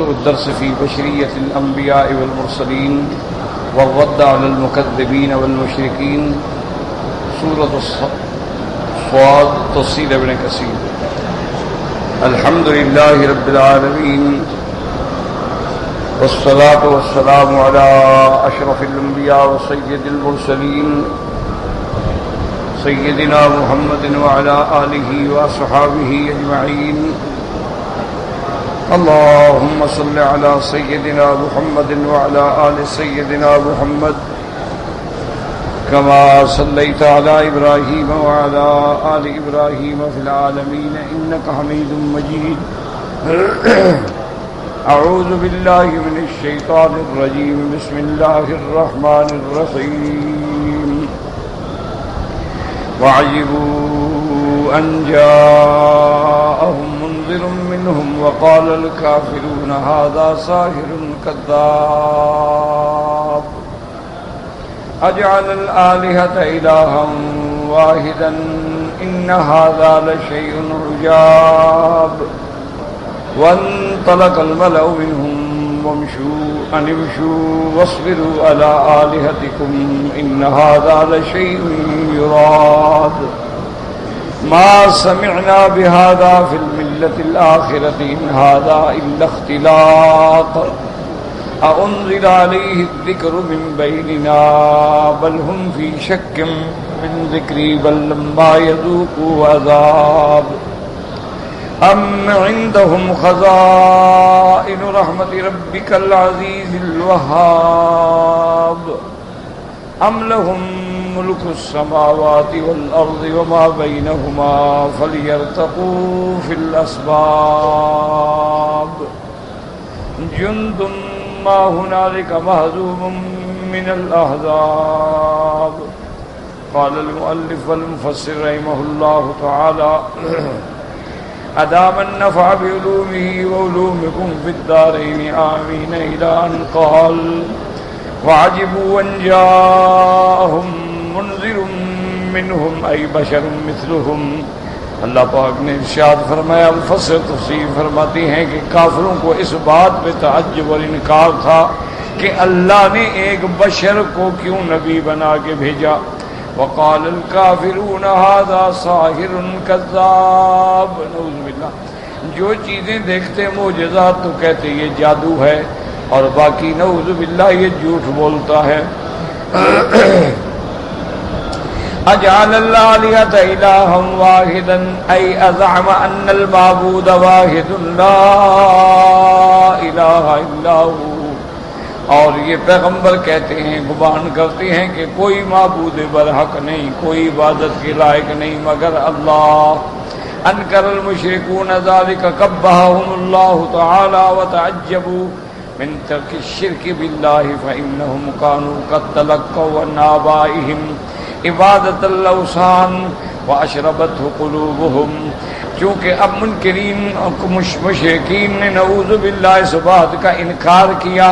موضوع الدرس في بشرية الأنبياء والمرسلين والرد على المكذبين والمشركين. سورة الصاد تفسير ابن كثير. الحمد لله رب العالمين والصلاة والسلام على أشرف الأنبياء وسيد المرسلين سيدنا محمد وعلى آله وأصحابه أجمعين. اللهم صل على سيدنا محمد وعلى آل سيدنا محمد كما صليت على إبراهيم وعلى آل إبراهيم في العالمين إنك حميد مجيد. أعوذ بالله من الشيطان الرجيم. بسم الله الرحمن الرحيم. وعجبوا أن جاءهم منذر منهم وقال الكافرون هذا ساحر كذاب أجعل الآلهة إلها واحدا إن هذا لشيء عجاب. وانطلق الملأ منهم امشوا واصبروا على آلهتكم إن هذا لشيء يراد ما سمعنا بهذا في الملة الآخرة إن هذا إلا اختلاق أأنزل عليه الذكر من بيننا بل هم في شك من ذكري بل لما يذوقوا عذاب. أم عندهم خزائن رحمة ربك العزيز الوهاب أم لهم ملك السماوات والأرض وما بينهما فليرتقوا في الأسباب. جند ما هنالك مهزوم من الأحزاب. قال المؤلف والمفسر رحمه الله تعالى أدام النفع بعلومه وعلومكم في الدارين آمين إلى أن قال وعجبوا أن جاءهم منذر منهم أي بشر مثلهم. اللہ پاک نے ارشاد فرمایا، الفصل تفسیر فرماتی ہیں کہ کافروں کو اس بات پہ تعجب اور انکار تھا کہ اللہ نے ایک بشر کو کیوں نبی بنا کے بھیجا. وقال الکافرون ھذا ساحر کذاب. نعوذ باللہ. جو چیزیں دیکھتے معجزات تو کہتے یہ جادو ہے اور باقی نعوذ باللہ یہ جھوٹ بولتا ہے. اجعل الآلهة إلها واحدا أي أزعم أن المعبود واحد لا إله إلا هو. اور یہ پیغمبر کہتے ہیں، گمان کرتے ہیں کہ کوئی معبود برحق نہیں، کوئی عبادت کے لائق نہیں مگر اللہ. انکر المشرکون ذلك قبحهم اللہ تعالی وتعجبوا من ترک الشرک باللہ فإنهم كانوا قد تلقوا عن آبائهم عبادت الاوثان واشربته قلوبهم. چونکہ اب منکرین مشرکین نے نعوذ باللہ اس بات کا انکار کیا،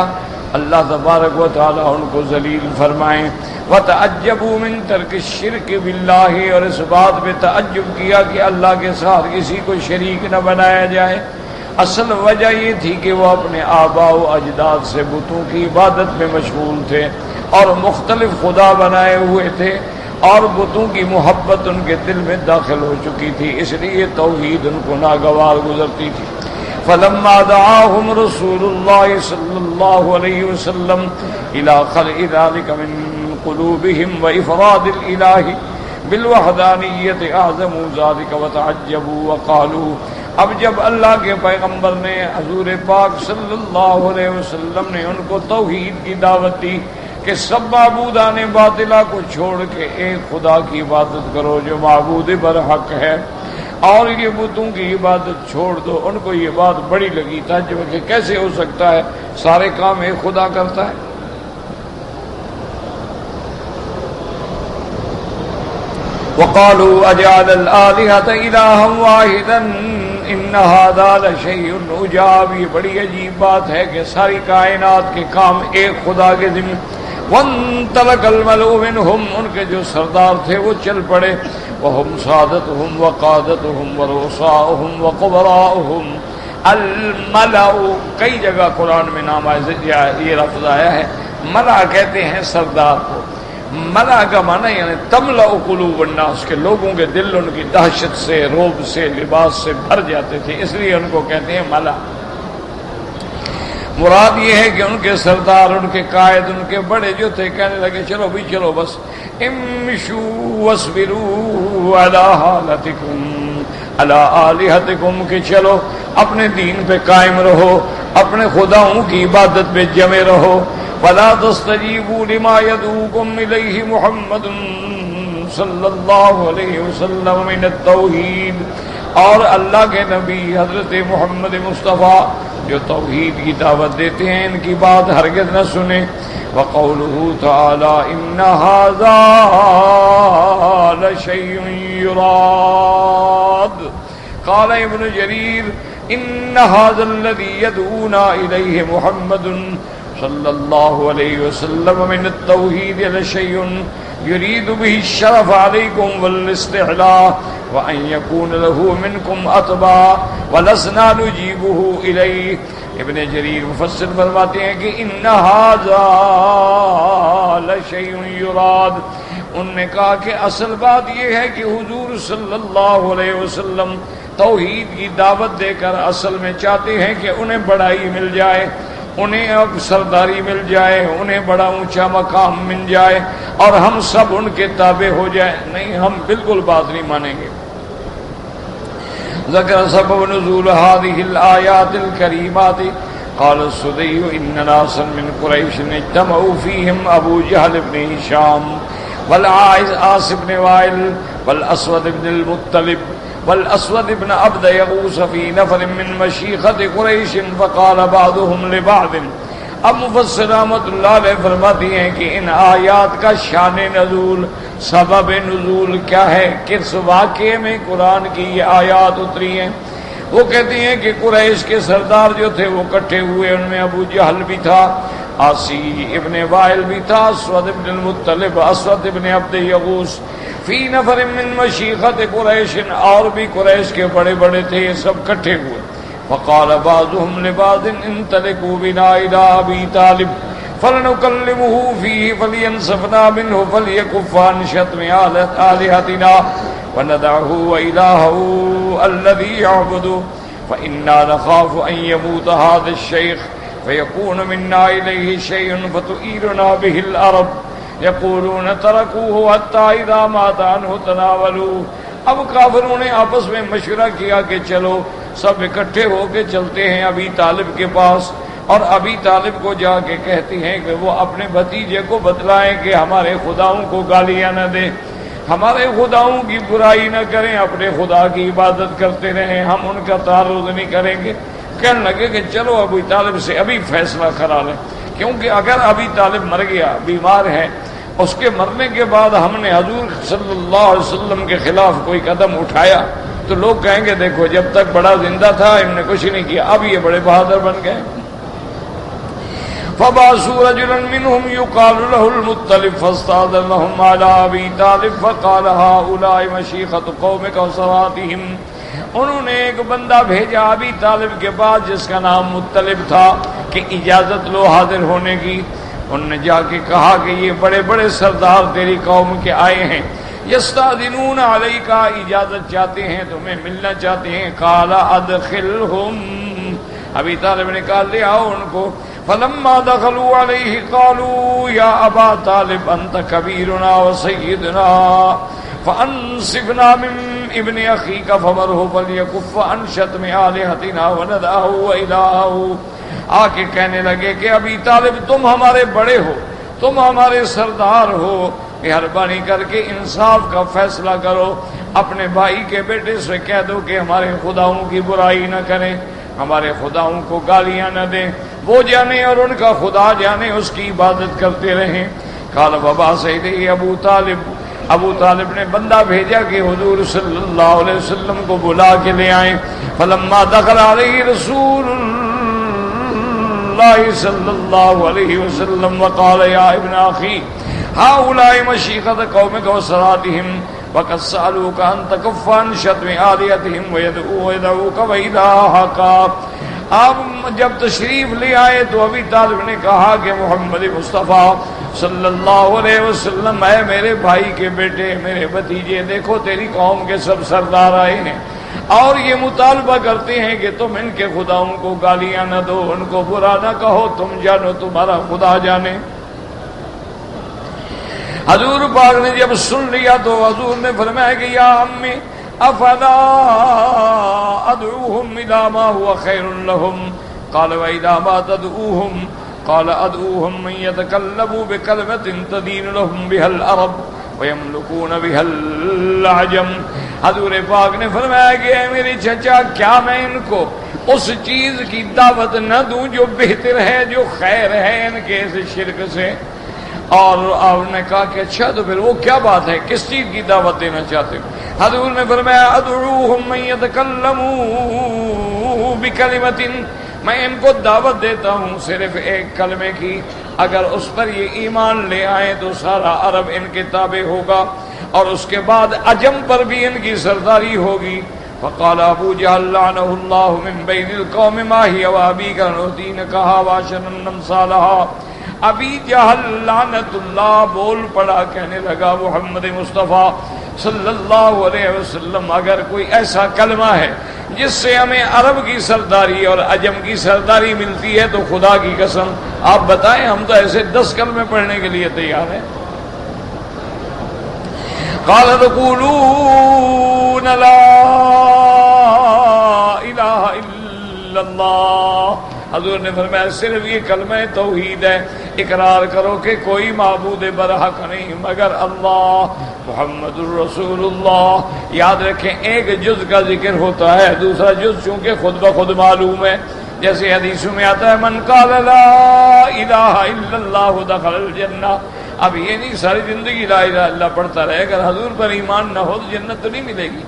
اللہ تبارک و تعالی ان کو ذلیل فرمائیں. وتعجبوا من ترک الشرک باللہ، اور اس بات پہ تعجب کیا کہ اللہ کے ساتھ کسی کو شریک نہ بنایا جائے. اصل وجہ یہ تھی کہ وہ اپنے آباء و اجداد سے بتوں کی عبادت میں مشغول تھے اور مختلف خدا بنائے ہوئے تھے اور بتوں کی محبت ان کے دل میں داخل ہو چکی تھی، اس لیے توحید ان کو ناگوار گزرتی تھی. فلما دعاهم رسول الله صلى الله عليه وسلم الى خلع ذلك من قلوبهم وافراد الاله بالوحدانیت اعظموا ذلك وتعجبوا وقالوا. اب جب اللہ کے پیغمبر نے حضور پاک صلی اللہ علیہ وسلم نے ان کو توحید کی دعوت دی کہ سب معبودان باطلہ کو چھوڑ کے ایک خدا کی عبادت کرو جو معبود برحق ہے اور یہ بتوں کی عبادت چھوڑ دو. ان کو یہ بات بڑی لگی تعجب کہ کیسے ہو سکتا ہے سارے کام ایک خدا کرتا ہے. وقالوا اجعل الآلهة إلها واحدا ان هذا لشيء عجاب. یہ بڑی عجیب بات ہے کہ ساری کائنات کے کام ایک خدا کے ذمہ. وانطلق الملأ منهم، ان کے جو سردار تھے وہ چل پڑے. وهم سادتهم وقادتهم ورؤساؤهم وقبراؤهم الملأ، کئی جگہ قرآن میں نام آیا، یہ لفظ آیا ہے، ملأ کہتے ہیں سردار کو۔ ملأ کا معنی یعنی تملأ قلوب الناس، کے لوگوں کے دل ان کی دہشت سے، رعب سے، لباس سے بھر جاتے تھے، اس لیے ان کو کہتے ہیں ملأ۔ مراد یہ ہے کہ ان کے سردار، ان کے قائد، ان کے بڑے جو تھے، کہنے لگے چلو بھی چلو، بس امشوا واصبروا علی حالتکم علی آلہتکم، کہ چلو اپنے دین پہ قائم رہو، اپنے خداؤں کی عبادت پہ جمے رہو۔ ولا تستجیبوا لما يدعوكم الیہ محمد صلی اللہ علیہ وسلم من التوحید، اور اللہ کے نبی حضرت محمد مصطفیٰ جو توحید کی دعوت دیتے ہیں، ان کی بات ہرگز نہ سنیں۔ وقولہ تعالی ان ھذا لشیء یراد، قال ابن جریر ان ھذا الذی يدعونا الیہ محمد صلی اللہ علیہ وسلم من التوحید لشیء یرید به الشرف علیکم والاستعلاء وان یکون له منکم اتباع ولسنا نجیبه الیہ۔ ابن جریر مفسر فرماتے ہیں کہ ان ھذا لشیء یراد، انہوں نے کہا کہ اصل بات یہ ہے کہ حضور صلی اللہ علیہ وسلم توحید کی دعوت دے کر اصل میں چاہتے ہیں کہ انہیں بڑائی مل جائے، انہیں اب سرداری مل جائے، انہیں بڑا اونچا مقام مل جائے، اور ہم سب ان کے تابع ہو جائیں۔ نہیں، ہم بالکل بات نہیں مانیں گے۔ ذکر سبب نزول هذه الآیات الکریمات، قال السدی ان ناسا من قریش اجتمعوا فیہم ابو جہل بن ہشام والعاص بن وائل والاسود بن المطلب والاسود بن عبد یغوث فی نفر من مشیخۃ قریش فقال بعضهم لبعض۔ اب مفسر رحمۃ اللہ علیہ فرماتی ہیں کہ ان آیات کا شان نزول، سبب نزول کیا ہے، کس واقعے میں قرآن کی یہ آیات اتری ہیں۔ وہ کہتی ہیں کہ قریش کے سردار جو تھے وہ اکٹھے ہوئے، ان میں ابو جہل بھی تھا، عاصی ابن وائل بھی تھا، اسود ابن المطلب، اسود ابن عبد یغوث، فی نفر من مشیخۃ قریش، اور بھی قریش کے بڑے بڑے تھے، یہ سب اکٹھے ہوئے۔ فقال بعضهم لبعض انطلقوا بنا الى ابی طالب فلنكلمه فيه فلينصفنا منه فليكف عن شتم آلهتنا وندعه وإلهه الذي يعبد فإنا نخاف أن يموت هذا الشيخ فيكون منا إليه شيء فتؤيرنا به الأرض يقولون تركوه حتى إذا مات عنه تناولوه۔ اب کافروں نے آپس میں مشورہ کیا کہ چلو سب اکٹھے ہو کے چلتے ہیں ابی طالب کے پاس، اور ابی طالب کو جا کے کہتی ہیں کہ وہ اپنے بھتیجے کو بتلائیں کہ ہمارے خداؤں کو گالیاں نہ دیں، ہمارے خداؤں کی برائی نہ کریں، اپنے خدا کی عبادت کرتے رہیں، ہم ان کا تعرض نہیں کریں گے۔ کہنے لگے کہ چلو ابی طالب سے ابھی فیصلہ کرا لیں، کیونکہ اگر ابی طالب مر گیا، بیمار ہے، اس کے مرنے کے بعد ہم نے حضور صلی اللہ علیہ وسلم کے خلاف کوئی قدم اٹھایا تو لوگ کہیں گے دیکھو جب تک بڑا زندہ تھا انہوں نے کچھ نہیں کیا، اب یہ بڑے بہادر بن گئے۔ فبعثوا رجلا منهم يقال له المطلب فاستأذنهم على أبي طالب فقال هؤلاء مشيخة قومك وسراتهم۔ انہوں نے ایک بندہ بھیجا ابی طالب کے پاس جس کا نام مطلب تھا کہ اجازت لو حاضر ہونے کی۔ انہوں نے جا کے کہا کہ یہ بڑے بڑے سردار تیری قوم کے آئے ہیں، یستاذنون علیک، اجازت چاہتے ہیں، تمہیں ملنا چاہتے ہیں۔ قال ادخلهم، ابی طالب نے کہا لے آؤ ان کو۔ فلما دخلوا علیہ قالوا یا ابا طالب انت کبیرنا وسیدنا فانصفنا من ابن اخیک فمرہ فلیکف عن شتم آلہتنا وندعہ وإلہہ۔ آ کے کہنے لگے کہ ابی طالب تم ہمارے بڑے ہو، تم ہمارے سردار ہو، مہربانی کر کے انصاف کا فیصلہ کرو، اپنے بھائی کے بیٹے سے کہہ دو کہ ہمارے خداؤں کی برائی نہ کریں، ہمارے خداؤں کو گالیاں نہ دیں، وہ جانے اور ان کا خدا جانے، اس کی عبادت کرتے رہیں۔ قال بابا سیدی ابو طالب نے بندہ بھیجا کہ حضور صلی اللہ علیہ وسلم کو بلا کے لے آئیں۔ فلما دخل علیہ رسول اللہ صلی اللہ علیہ وسلم وقال یا ابن اخی هؤلاء مشیخۃ قومک وسراتهم وقد سألوك ان تكف عن شتم آلهتهم ويدعوك وإلهك آپ جب تشریف لے آئے تو ابی طالب نے کہا کہ محمد مصطفیٰ صلی اللہ علیہ وسلم، اے میرے بھائی کے بیٹے، میرے بھتیجے، دیکھو تیری قوم کے سب سردار آئے ہیں اور یہ مطالبہ کرتے ہیں کہ تم ان کے خداؤں کو گالیاں نہ دو، ان کو برا نہ کہو، تم جانو تمہارا خدا جانے۔ حضور پاک نے جب سن لیا تو حضور نے فرمایا کہ یا امی افلا ادعوهم الى ما هو خير لهم قال واذا ما تدعوهم قال ادعوهم من يتكلموا بكلمة تدين لهم بها العرب ويملكون بها العجم۔ حضور پاک نے فرمایا کہ اے میرے چچا، کیا میں ان کو اس چیز کی دعوت نہ دوں جو بہتر ہے، جو خیر ہے ان کے اس شرک سے؟ اور آپ نے کہا کہ اچھا تو پھر وہ کیا بات ہے، کس چیز کی دعوت دینا چاہتے ہو؟ حضور نے فرمایا ادعوهم من يتكلموا بكلمة، میں ان کو دعوت دیتا ہوں صرف ایک کلمے کی، اگر اس پر یہ ایمان لے آئیں تو سارا عرب ان کے تابع ہوگا اور اس کے بعد عجم پر بھی ان کی سرداری ہوگی۔ فقال ابو جہل لعنہ اللہ من بین القوم ما ہی وابی کا نوتین کہا واشن امثالہا۔ ابی جہل لعنت اللہ بول پڑا، کہنے لگا محمد مصطفیٰ صلی اللہ علیہ وسلم، اگر کوئی ایسا کلمہ ہے جس سے ہمیں عرب کی سرداری اور عجم کی سرداری ملتی ہے تو خدا کی قسم آپ بتائیں، ہم تو ایسے 10 کلمے پڑھنے کے لیے تیار ہیں۔ قال تقولون لا الہ الا اللہ، حضور نے فرمایا صرف یہ کلمہ توحید ہے، اقرار کرو کہ کوئی معبود برحق نہیں مگر اللہ، محمد الرسول اللہ۔ یاد رکھیں ایک جز کا ذکر ہوتا ہے، دوسرا جز چونکہ خود بخود معلوم ہے، جیسے حدیثوں میں آتا ہے من قال لا الہ الا اللہ دخل الجنہ۔ اب یہ نہیں ساری زندگی لا الہ الا اللہ پڑھتا رہے، اگر حضور پر ایمان نہ ہو تو جنت تو نہیں ملے گی،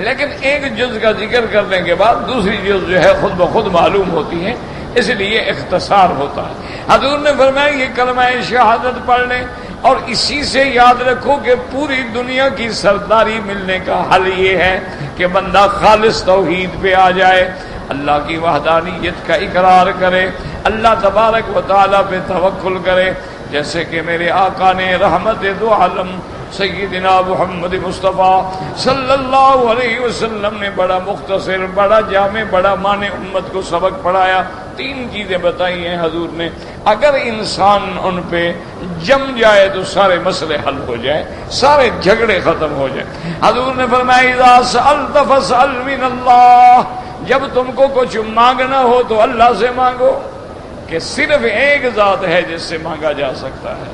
لیکن ایک جز کا ذکر کرنے کے بعد دوسری جز جو ہے خود بخود معلوم ہوتی ہے، اس لیے اختصار ہوتا ہے۔ حضور نے فرمایا یہ کلمہ شہادت پڑھ لیں اور اسی سے یاد رکھو کہ پوری دنیا کی سرداری ملنے کا حل یہ ہے کہ بندہ خالص توحید پہ آ جائے، اللہ کی وحدانیت کا اقرار کرے، اللہ تبارک و تعالیٰ پہ توکل کرے، جیسے کہ میرے آقا نے رحمت دو عالم سیدنا محمد مصطفیٰ صلی اللہ علیہ وسلم نے بڑا مختصر، بڑا جامع، بڑا معنی امت کو سبق پڑھایا۔ 3 چیزیں بتائی ہیں حضور نے، اگر انسان ان پہ جم جائے تو سارے مسئلے حل ہو جائے، سارے جھگڑے ختم ہو جائے۔ حضور نے فرمایا اذا سألت فاسأل من اللہ، جب تم کو کچھ مانگنا ہو تو اللہ سے مانگو، کہ صرف ایک ذات ہے جس سے مانگا جا سکتا ہے،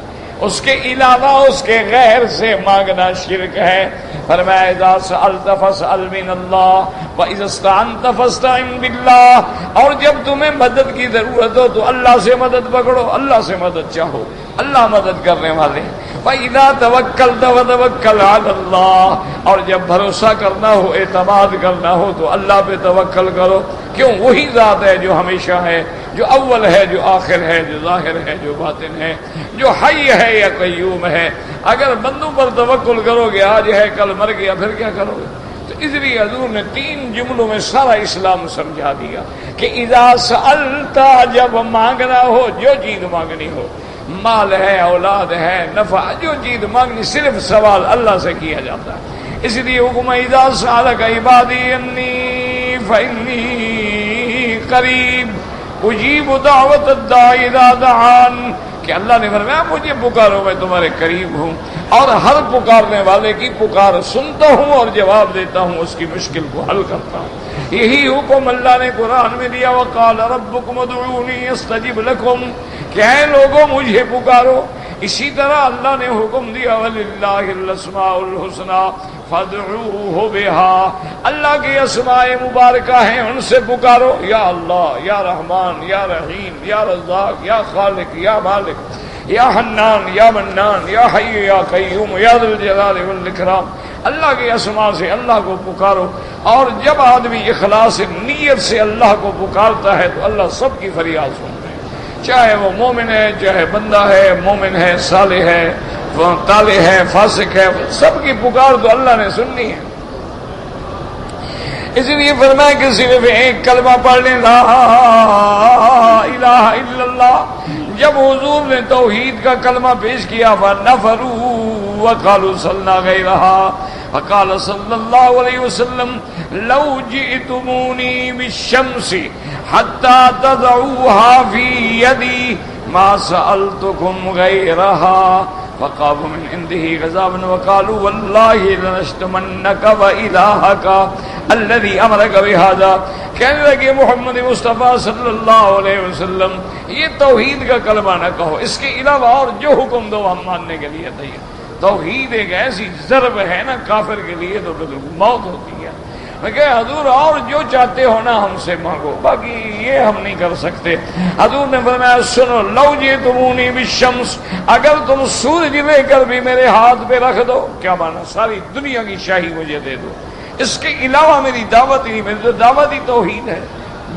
اس کے علاوہ اس کے غیر سے مانگنا شرک ہے۔ فرمایا اذا سألت فاسأل من اللہ وَإِذَا اسْتَعَنْتَ فَاسْتَعِنْ بِاللَّهِ، اور جب تمہیں مدد کی ضرورت ہو تو اللہ سے مدد پکڑو، اللہ سے مدد چاہو، اللہ مدد کرنے والے۔ وَإِذَا تَوَكَّلْتَ فَتَوَكَّلْ عَلَى اللَّهِ، اور جب بھروسہ کرنا ہو، اعتماد کرنا ہو تو اللہ پہ توکل کرو، کیوں؟ وہی ذات ہے جو ہمیشہ ہے، جو اول ہے، جو آخر ہے، جو ظاہر ہے، جو باطن ہے، جو حی ہے یا قیوم ہے۔ اگر بندوں پر توکل کرو گے، آج ہے کل مر گیا، پھر کیا کرو گے؟ تو اس لیے حضور نے 3 جملوں میں سارا اسلام سمجھا دیا کہ اذا سألت، جب مانگنا ہو، جو چیز مانگنی ہو، مال ہے، اولاد ہے، نفع، جو چیز مانگنی، صرف سوال اللہ سے کیا جاتا ہے۔ اس لیے حکم اذا سألک عبادی انی فإنی قریب اجیب دعوت الداعی اذا دعان، کہ اللہ نے فرمایا مجھے پکارو میں تمہارے قریب ہوں اور ہر پکارنے والے کی پکار سنتا ہوں اور جواب دیتا ہوں، اس کی مشکل کو حل کرتا ہوں۔ یہی حکم اللہ نے قرآن میں دیا وقال ربکم ادعونی استجب لکم، کہ اے لوگوں مجھے پکارو۔ اسی طرح اللہ نے حکم دیا وَلِلَّهِ الْأَسْمَاءُ الْحُسْنَى فَادْعُوهُ بِهَا، اللہ کی اسماء مبارکہ ہیں، ان سے پکارو، یا اللہ، یا رحمان، یا رحیم، یا رزاق، یا خالق، یا مالک، یا حنان، یا منان، یا حی، یا قیوم، یا ذی الجلال والاکرام۔ اللہ کی اسماء سے اللہ کو پکارو، اور جب آدمی اخلاص نیت سے اللہ کو پکارتا ہے تو اللہ سب کی فریاد سنتا ہے، چاہے وہ مومن ہے، چاہے بندہ ہے، مومن ہے، صالح ہے، طالح ہے، فاسق ہے، سب کی پکار تو اللہ نے سننی ہے۔ اس لیے فرمایا کہ صرف ایک کلمہ پڑھ لیں لا الہ الا اللہ. جب حضور نے توحید کا کلمہ پیش کیا فنفروا وقالوا صلنا غیرہا فقال صلی اللہ علیہ وسلم لو جئتمونی بالشمس حتی تضعوها فی یدی ما سألتکم غیرہا فقاموا من عنده غضبا وقالوا والله لنشتمنك وإلهك الذي أمرك بهذا. کہنے لگے محمد مصطفیٰ صلی اللہ علیہ وسلم یہ توحید کا کلمہ نہ کہو، اس کے علاوہ اور جو حکم دو ہم ماننے کے لیے تیار. توحید ایک ایسی ضرب ہے نا کافر کے لیے تو بالکل موت ہوتی ہے. میں کہ حضور اور جو چاہتے ہو نا ہم سے مانگو، باقی یہ ہم نہیں کر سکتے. حضور نے فرمایا سنو لو جئتمونی بالشمس، اگر تم سورج لے کر بھی میرے ہاتھ پہ رکھ دو، کیا مانا ساری دنیا کی شاہی مجھے دے دو، اس کے علاوہ میری دعوت ہی، میری تو دعوت ہی توحید ہے.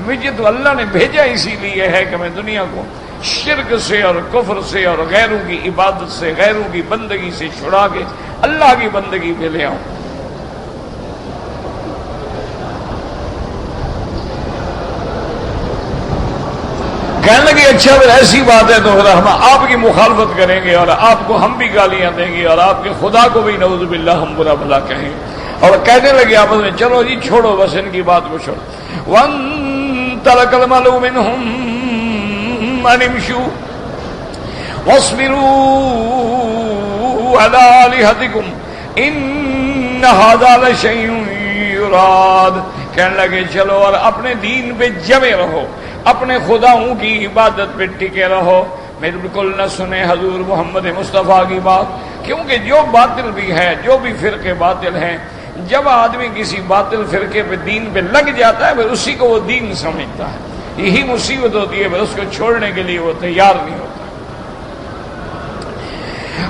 مجھے تو اللہ نے بھیجا اسی لیے ہے کہ میں دنیا کو شرک سے اور کفر سے اور غیروں کی عبادت سے، غیروں کی بندگی سے چھڑا کے اللہ کی بندگی پہ لے آؤں. کہنے لگے اچھا اگر ایسی بات ہے تو پھر ہم آپ کی مخالفت کریں گے اور آپ کو ہم بھی گالیاں دیں گے اور آپ کے خدا کو بھی نعوذ باللہ ہم برا بھلا کہیں. اور کہنے لگے آپس میں چلو جی چھوڑو بس ان کی بات کو چھوڑو. وَانْطَلَقَ الْمَلَأُ مِنْهُمْ أَنِ امْشُوا وَاصْبِرُوا عَلَىٰ آلِهَتِكُمْ إِنَّ هَٰذَا لَشَيْءٌ يُرَادُ. کہنے لگے چلو اور اپنے دین پہ جمے رہو، اپنے خداؤں کی عبادت پہ ٹکے رہو. میں بالکل نہ سنے حضور محمد مصطفیٰ کی بات، کیونکہ جو باطل بھی ہے، جو بھی فرقے باطل ہیں، جب آدمی کسی باطل فرقے پہ دین پہ لگ جاتا ہے پھر اسی کو وہ دین سمجھتا ہے. یہی مصیبت ہوتی ہے، پھر اس کو چھوڑنے کے لیے وہ تیار نہیں ہوتا.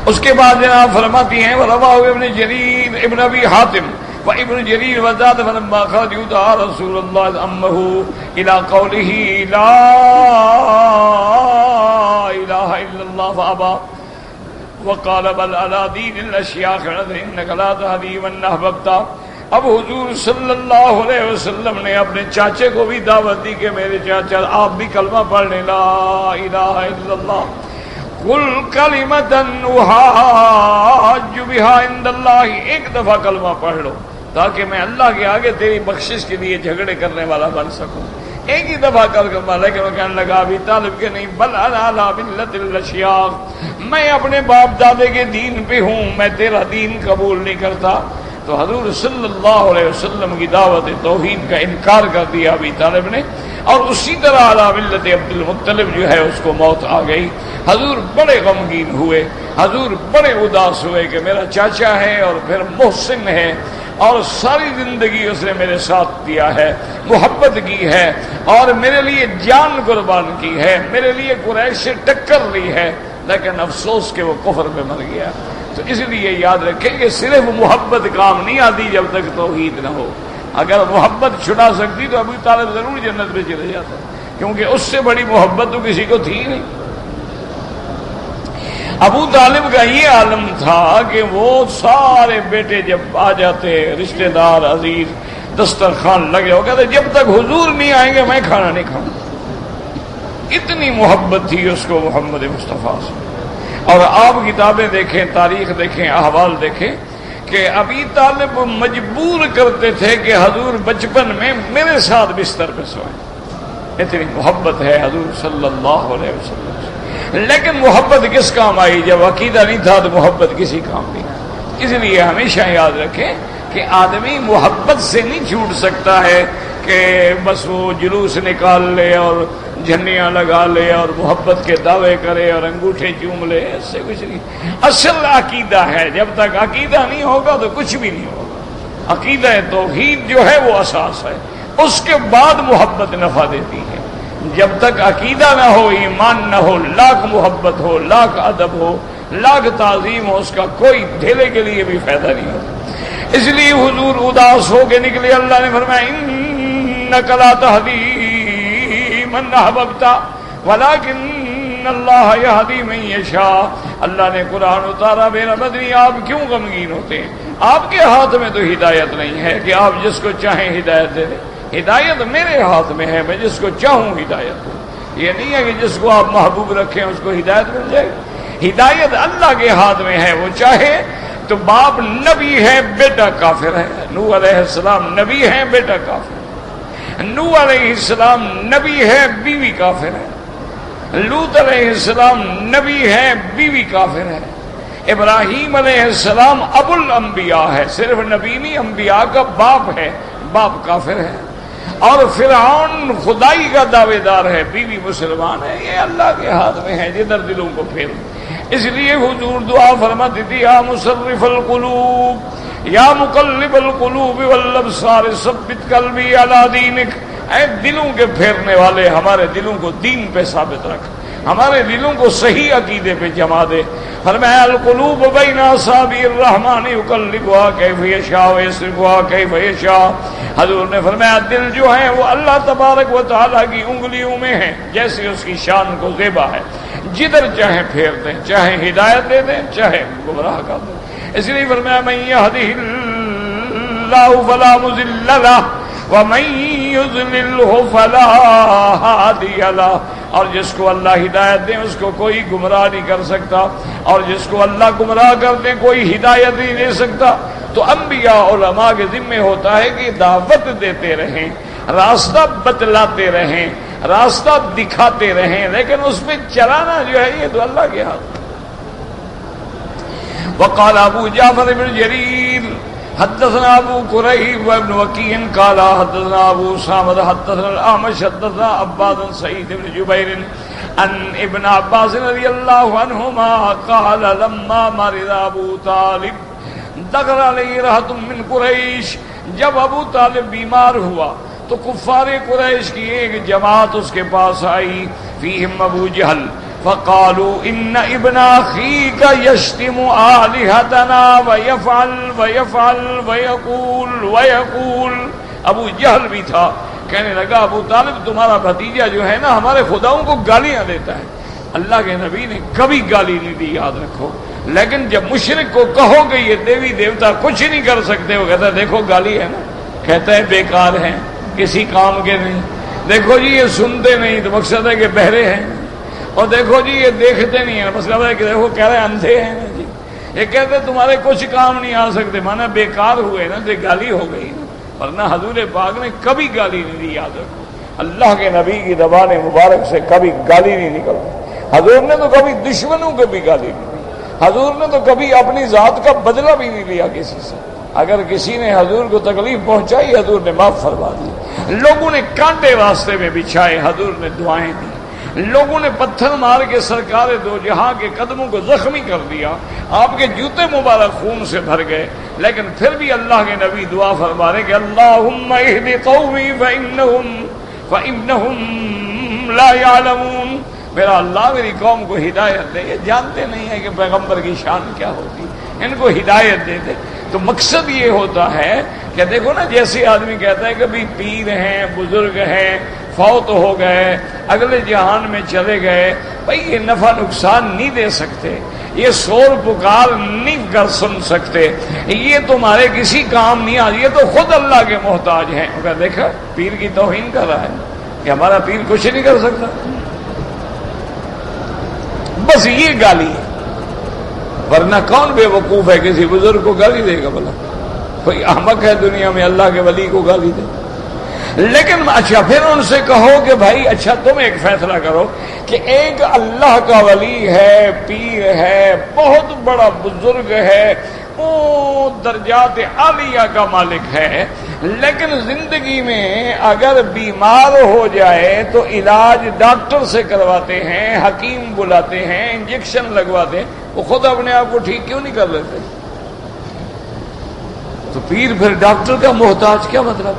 اس کے بعد جناب فرماتی ہیں وَرَوَاهُ ابن جریر ابن ابی حاتم وابن جریر وزاد فلما خرجوا دعا رسول اللہ امه الى قوله لا الہ الا اللہ فابا وقال بل على دین الاشیاخ انک لا تهدی من احببت. اب حضور صلی اللہ علیہ وسلم نے اپنے چاچے کو بھی دعوت دی کہ میرے چاچا آپ بھی کلمہ پڑھ لیں لا الہ الا اللہ قل کلمۃ احاج بها عند اللہ. ایک دفعہ کلمہ پڑھ لو تاکہ میں اللہ کے آگے تیری بخشش کے لیے جھگڑے کرنے والا بن سکوں. ایک ہی دفعہ کلمہ لیکن وہ کہنے لگا ابھی طالب کے نہیں بل علی ملت الاشیاخ، میں اپنے باپ دادے کے دین پہ ہوں، میں تیرا دین قبول نہیں کرتا. تو حضور صلی اللہ علیہ وسلم کی دعوت توحید کا انکار کر دیا ابی طالب نے، اور اسی طرح علی ملت عبد المطلب جو ہے اس کو موت آ گئی. حضور بڑے غمگین ہوئے، حضور بڑے اداس ہوئے کہ میرا چاچا ہے اور پھر محسن ہے اور ساری زندگی اس نے میرے ساتھ دیا ہے، محبت کی ہے اور میرے لیے جان قربان کی ہے، میرے لیے قریش سے ٹکر لی ہے، لیکن افسوس کہ وہ کفر میں مر گیا. تو اس لیے یاد رکھیں کہ صرف محبت کام نہیں آتی جب تک توحید نہ ہو. اگر محبت چھڑا سکتی تو ابو طالب ضرور جنت میں چلے جاتا، کیونکہ اس سے بڑی محبت تو کسی کو تھی نہیں. ابو طالب کا یہ عالم تھا کہ وہ سارے بیٹے جب آ جاتے رشتہ دار عزیز دسترخوان لگے ہو کہتے جب تک حضور نہیں آئیں گے میں کھانا نہیں کھاؤں. اتنی محبت تھی اس کو محمد مصطفیٰ سے. اور آپ کتابیں دیکھیں، تاریخ دیکھیں، احوال دیکھیں کہ ابی طالب مجبور کرتے تھے کہ حضور بچپن میں میرے ساتھ بستر پہ سوئیں. اتنی محبت ہے حضور صلی اللہ علیہ وسلم سے. لیکن محبت کس کام آئی؟ جب عقیدہ نہیں تھا تو محبت کسی کام نہیں. اس لیے ہمیشہ یاد رکھیں کہ آدمی محبت سے نہیں چھوٹ سکتا ہے کہ بس وہ جلوس نکال لے اور جھنڈیاں لگا لے اور محبت کے دعوے کرے اور انگوٹھے چوم لے، اس سے کچھ نہیں. اصل عقیدہ ہے، جب تک عقیدہ نہیں ہوگا تو کچھ بھی نہیں ہوگا. عقیدہ توحید جو ہے وہ اساس ہے، اس کے بعد محبت نفع دیتی ہے. جب تک عقیدہ نہ ہو، ایمان نہ ہو، لاکھ محبت ہو، لاکھ ادب ہو، لاکھ تعظیم ہو، اس کا کوئی ڈھیلے کے لیے بھی فائدہ نہیں ہوتا. اس لیے حضور اداس ہو کے نکلے. اللہ نے فرمایا انک لا تہدی من احببت ولکن اللہ یہدی من یشاء. اللہ نے قرآن اتارا میرا مدنی آپ کیوں غمگین ہوتے ہیں؟ آپ کے ہاتھ میں تو ہدایت نہیں ہے کہ آپ جس کو چاہیں ہدایت دے دیں. ہدایت میرے ہاتھ میں ہے، میں جس کو چاہوں ہدایت دوں. یہ نہیں ہے کہ جس کو آپ محبوب رکھیں اس کو ہدایت مل جائے گی. ہدایت اللہ کے ہاتھ میں ہے. وہ چاہے تو باپ نبی ہے، بیٹا کافر ہے. نوح علیہ السلام نبی ہے، بیٹا کافر ہے. نوح علیہ السلام نبی ہے، بیوی کافر ہے. لوط علیہ السلام نبی ہے، بیوی کافر ہے. ابراہیم علیہ السلام ابو الانبیاء ہے، صرف نبی نہیں انبیاء کا باپ ہے، باپ کافر ہے. اور فرعون خدائی کا دعوے دار ہے، بیوی مسلمان ہے. یہ اللہ کے ہاتھ میں ہے جدھر دلوں کو پھیر. اس لیے حضور دعا فرماتی تھی یا مصرف القلوب یا مقلب القلوب والابصار ثبت قلبی علی دینک. اے دلوں کے پھیرنے والے ہمارے دلوں کو دین پہ ثابت رکھ، ہمارے دلوں کو صحیح عقیدے پہ جما دے. فرمایا القلوب بین اصابع الرحمن یقلبها کیف یشاء ویصرفها کیف یشاء. حضور نے فرمایا دل جو ہیں وہ اللہ تبارک و تعالیٰ کی انگلیوں میں ہیں، جیسے اس کی شان کو زیبا ہے. جدھر چاہے پھیر دیں، چاہے ہدایت دے دیں، چاہے گمراہ کر دیں. اس لیے فرمایا من یہدہ اللہ فلا مضل لہ ومن یضللہ فلا ہادی لہ. اور جس کو اللہ ہدایت دے اس کو کوئی گمراہ نہیں کر سکتا، اور جس کو اللہ گمراہ کر دے کوئی ہدایت نہیں دے سکتا. تو انبیاء علماء کے ذمہ ہوتا ہے کہ دعوت دیتے رہیں، راستہ بتلاتے رہیں، راستہ دکھاتے رہیں، لیکن اس میں چلانا جو ہے یہ تو اللہ کے ہاتھ. وقال ابو جعفر بن جریر حدثنا ابو قریب وابن وکیع قال حدثنا ابو اسامہ حدثنا الاعمش حدثنا عباد سعید بن جبیر ان ابن عباس رضی اللہ عنہما قال لما مرض ابو طالب دخل علیہ رہط من قریش. جب ابو طالب بیمار ہوا تو کفار قریش کی ایک جماعت اس کے پاس آئی. فیہم ابو جہل فقالوا ان ابن اخیک یشتم آلہتنا ویفعل ویفعل ویقول. ابو جہل بھی تھا، کہنے لگا ابو طالب تمہارا بھتیجا جو ہے نا ہمارے خداؤں کو گالیاں دیتا ہے. اللہ کے نبی نے کبھی گالی نہیں دی، یاد رکھو. لیکن جب مشرک کو کہو کہ یہ دیوی دیوتا کچھ نہیں کر سکتے، وہ کہتا ہے دیکھو گالی ہے نا، کہتا ہے بیکار ہیں، کسی کام کے نہیں. دیکھو جی یہ سنتے نہیں تو مقصد ہے کہ بہرے ہیں، اور دیکھو جی یہ دیکھتے نہیں ہیں مطلب ہے کہ دیکھو کہہ رہے اندھے ہیں نا جی. یہ کہتے تمہارے کچھ کام نہیں آ سکتے، مانا بیکار ہوئے نا، تو گالی ہو گئی نا. ورنہ حضور پاک نے کبھی گالی نہیں دی، یاد رکھو. اللہ کے نبی کی زبان مبارک سے کبھی گالی نہیں نکلتی. حضور نے تو کبھی دشمنوں کو بھی گالی نہیں دی. حضور نے تو کبھی اپنی ذات کا بدلہ بھی نہیں لیا کسی سے. اگر کسی نے حضور کو تکلیف پہنچائی حضور نے معاف فرما دی. لوگوں نے کانٹے راستے میں بچھائے، حضور نے دعائیں دی. لوگوں نے پتھر مار کے سرکار دو جہاں کے قدموں کو زخمی کر دیا، آپ کے جوتے مبارک خون سے بھر گئے. لیکن پھر بھی اللہ کے نبی دعا فرما رہے کہ اللہم اہد قومی فإنہم لا یعلمون. میرا اللہ میری قوم کو ہدایت دے، یہ جانتے نہیں ہیں کہ پیغمبر کی شان کیا ہوتی، ان کو ہدایت دے دے. تو مقصد یہ ہوتا ہے کہ دیکھو نا، جیسے آدمی کہتا ہے کہ بھی پیر ہیں، بزرگ ہیں، فوت ہو گئے، اگلے جہان میں چلے گئے، بھائی یہ نفع نقصان نہیں دے سکتے، یہ شور پکار نہیں کر سن سکتے، یہ تمہارے کسی کام نہیں آ، یہ تو خود اللہ کے محتاج ہیں. دیکھا پیر کی توہین کر رہا ہے کہ ہمارا پیر کچھ نہیں کر سکتا. بس یہ گالی ہے. ورنہ کون بے وقوف ہے کسی بزرگ کو گالی دے گا؟ بھلا کوئی احمق ہے دنیا میں اللہ کے ولی کو گالی دے؟ لیکن اچھا پھر ان سے کہو کہ بھائی اچھا تم ایک فیصلہ کرو کہ ایک اللہ کا ولی ہے، پیر ہے، بہت بڑا بزرگ ہے، وہ درجات عالیہ کا مالک ہے، لیکن زندگی میں اگر بیمار ہو جائے تو علاج ڈاکٹر سے کرواتے ہیں، حکیم بلاتے ہیں، انجیکشن لگواتے ہیں، وہ خود اپنے آپ کو ٹھیک کیوں نہیں کر لیتے؟ تو پیر پھر ڈاکٹر کا محتاج کیا مطلب؟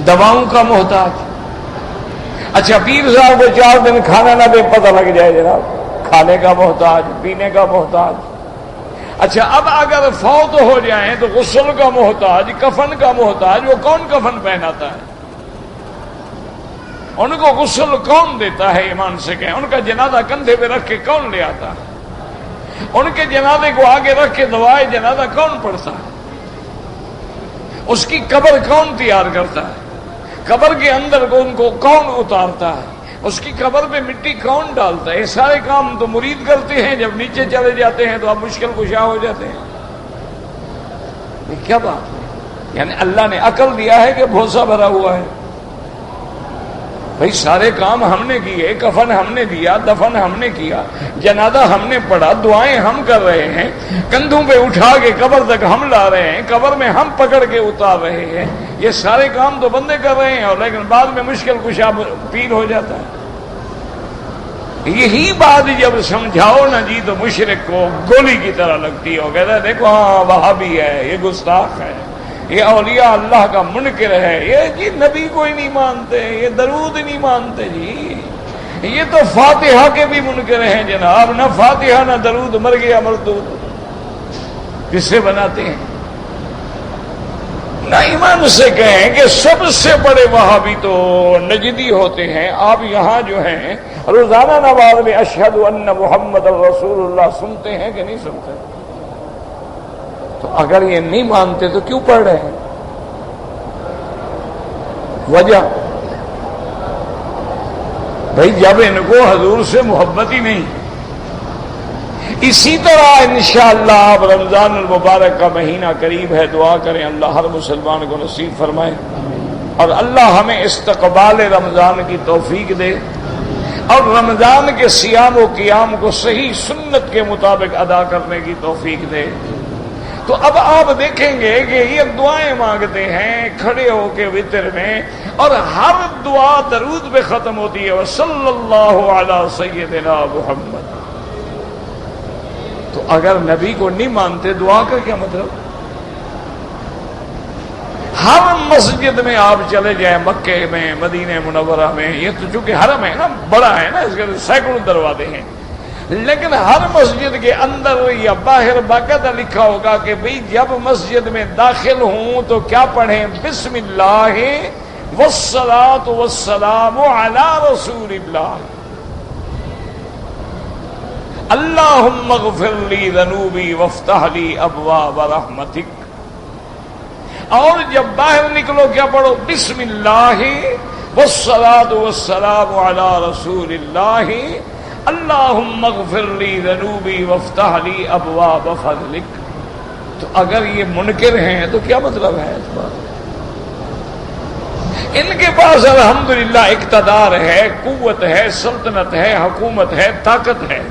دواؤں کا محتاج. اچھا پیر صاحب کو 4 دن کھانا نہ دے پتہ لگ جائے جناب، کھانے کا محتاج، پینے کا محتاج. اچھا اب اگر فوت ہو جائیں تو غسل کا محتاج، کفن کا محتاج. وہ کون کفن پہناتا ہے؟ ان کو غسل کون دیتا ہے؟ ایمان سے کہیں، ان کا جنازہ کندھے پہ رکھ کے کون لے آتا ہے؟ ان کے جنازے کو آگے رکھ کے دعائے جنازہ کون پڑھتا ہے؟ اس کی قبر کون تیار کرتا ہے؟ قبر کے اندر کو ان کو کون اتارتا ہے؟ اس کی قبر پہ مٹی کون ڈالتا ہے؟ یہ سارے کام تو مرید کرتے ہیں، جب نیچے چلے جاتے ہیں تو آپ مشکل کشا ہو جاتے ہیں۔ یہ کیا بات ہے؟ یعنی اللہ نے عقل دیا ہے کہ بھوسا بھرا ہوا ہے؟ بھائی سارے کام ہم نے کیے، کفن ہم نے دیا، دفن ہم نے کیا، جنازہ ہم نے پڑھا، دعائیں ہم کر رہے ہیں، کندھوں پہ اٹھا کے قبر تک ہم لا رہے ہیں، قبر میں ہم پکڑ کے اتار رہے ہیں، یہ سارے کام تو بندے کر رہے ہیں، اور لیکن بعد میں مشکل کشا پیر ہو جاتا ہے۔ یہی بات جب سمجھاؤ نا جی تو مشرک کو گولی کی طرح لگتی ہے، وہ کہتا ہے دیکھو ہاں وہابی ہے، یہ گستاخ ہے، یہ اولیاء اللہ کا منکر ہے، یہ جی نبی کو ہی نہیں مانتے، یہ درود نہیں مانتے جی، یہ تو فاتحہ کے بھی منکر ہیں جناب، نہ فاتحہ نہ درود، مر گیا مردود، کس سے بناتے ہیں؟ نہ ایمان سے کہیں کہ سب سے بڑے وہابی تو نجدی ہوتے ہیں۔ آپ یہاں جو ہیں روزانہ نماز میں اشہد ان محمد رسول اللہ سنتے ہیں کہ نہیں سنتے؟ تو اگر یہ نہیں مانتے تو کیوں پڑھ رہے ہیں؟ وجہ بھائی جب ان کو حضور سے محبت ہی نہیں۔ اسی طرح انشاءاللہ اب رمضان المبارک کا مہینہ قریب ہے، دعا کریں اللہ ہر مسلمان کو نصیب فرمائے، اور اللہ ہمیں استقبال رمضان کی توفیق دے، اور رمضان کے صیام و قیام کو صحیح سنت کے مطابق ادا کرنے کی توفیق دے۔ تو اب آپ دیکھیں گے کہ یہ دعائیں مانگتے ہیں کھڑے ہو کے وتر میں، اور ہر دعا درود پہ ختم ہوتی ہے وصلی اللہ علی سیدنا محمد۔ تو اگر نبی کو نہیں مانتے دعا کا کیا مطلب؟ ہر مسجد میں آپ چلے جائیں، مکے میں، مدینہ منورہ میں، یہ تو چونکہ حرم ہے نا، بڑا ہے نا، اس کے سینکڑوں دروازے ہیں، لیکن ہر مسجد کے اندر یا باہر باقاعدہ لکھا ہوگا کہ بھئی جب مسجد میں داخل ہوں تو کیا پڑھیں؟ بسم اللہ والصلاۃ والسلام علی رسول اللہ، اللہم اغفر لی ذنوبی وافتح لی ابواب رحمتک۔ اور جب باہر نکلو کیا پڑھو؟ بسم اللہ والصلاۃ والسلام علی رسول اللہ، اللہم اغفر لی ذنوبی وافتح لی ابواب فضلک۔ تو اگر یہ منکر ہیں تو کیا مطلب ہے اس بات؟ ان کے پاس الحمدللہ اقتدار ہے، قوت ہے، سلطنت ہے، حکومت ہے، طاقت ہے۔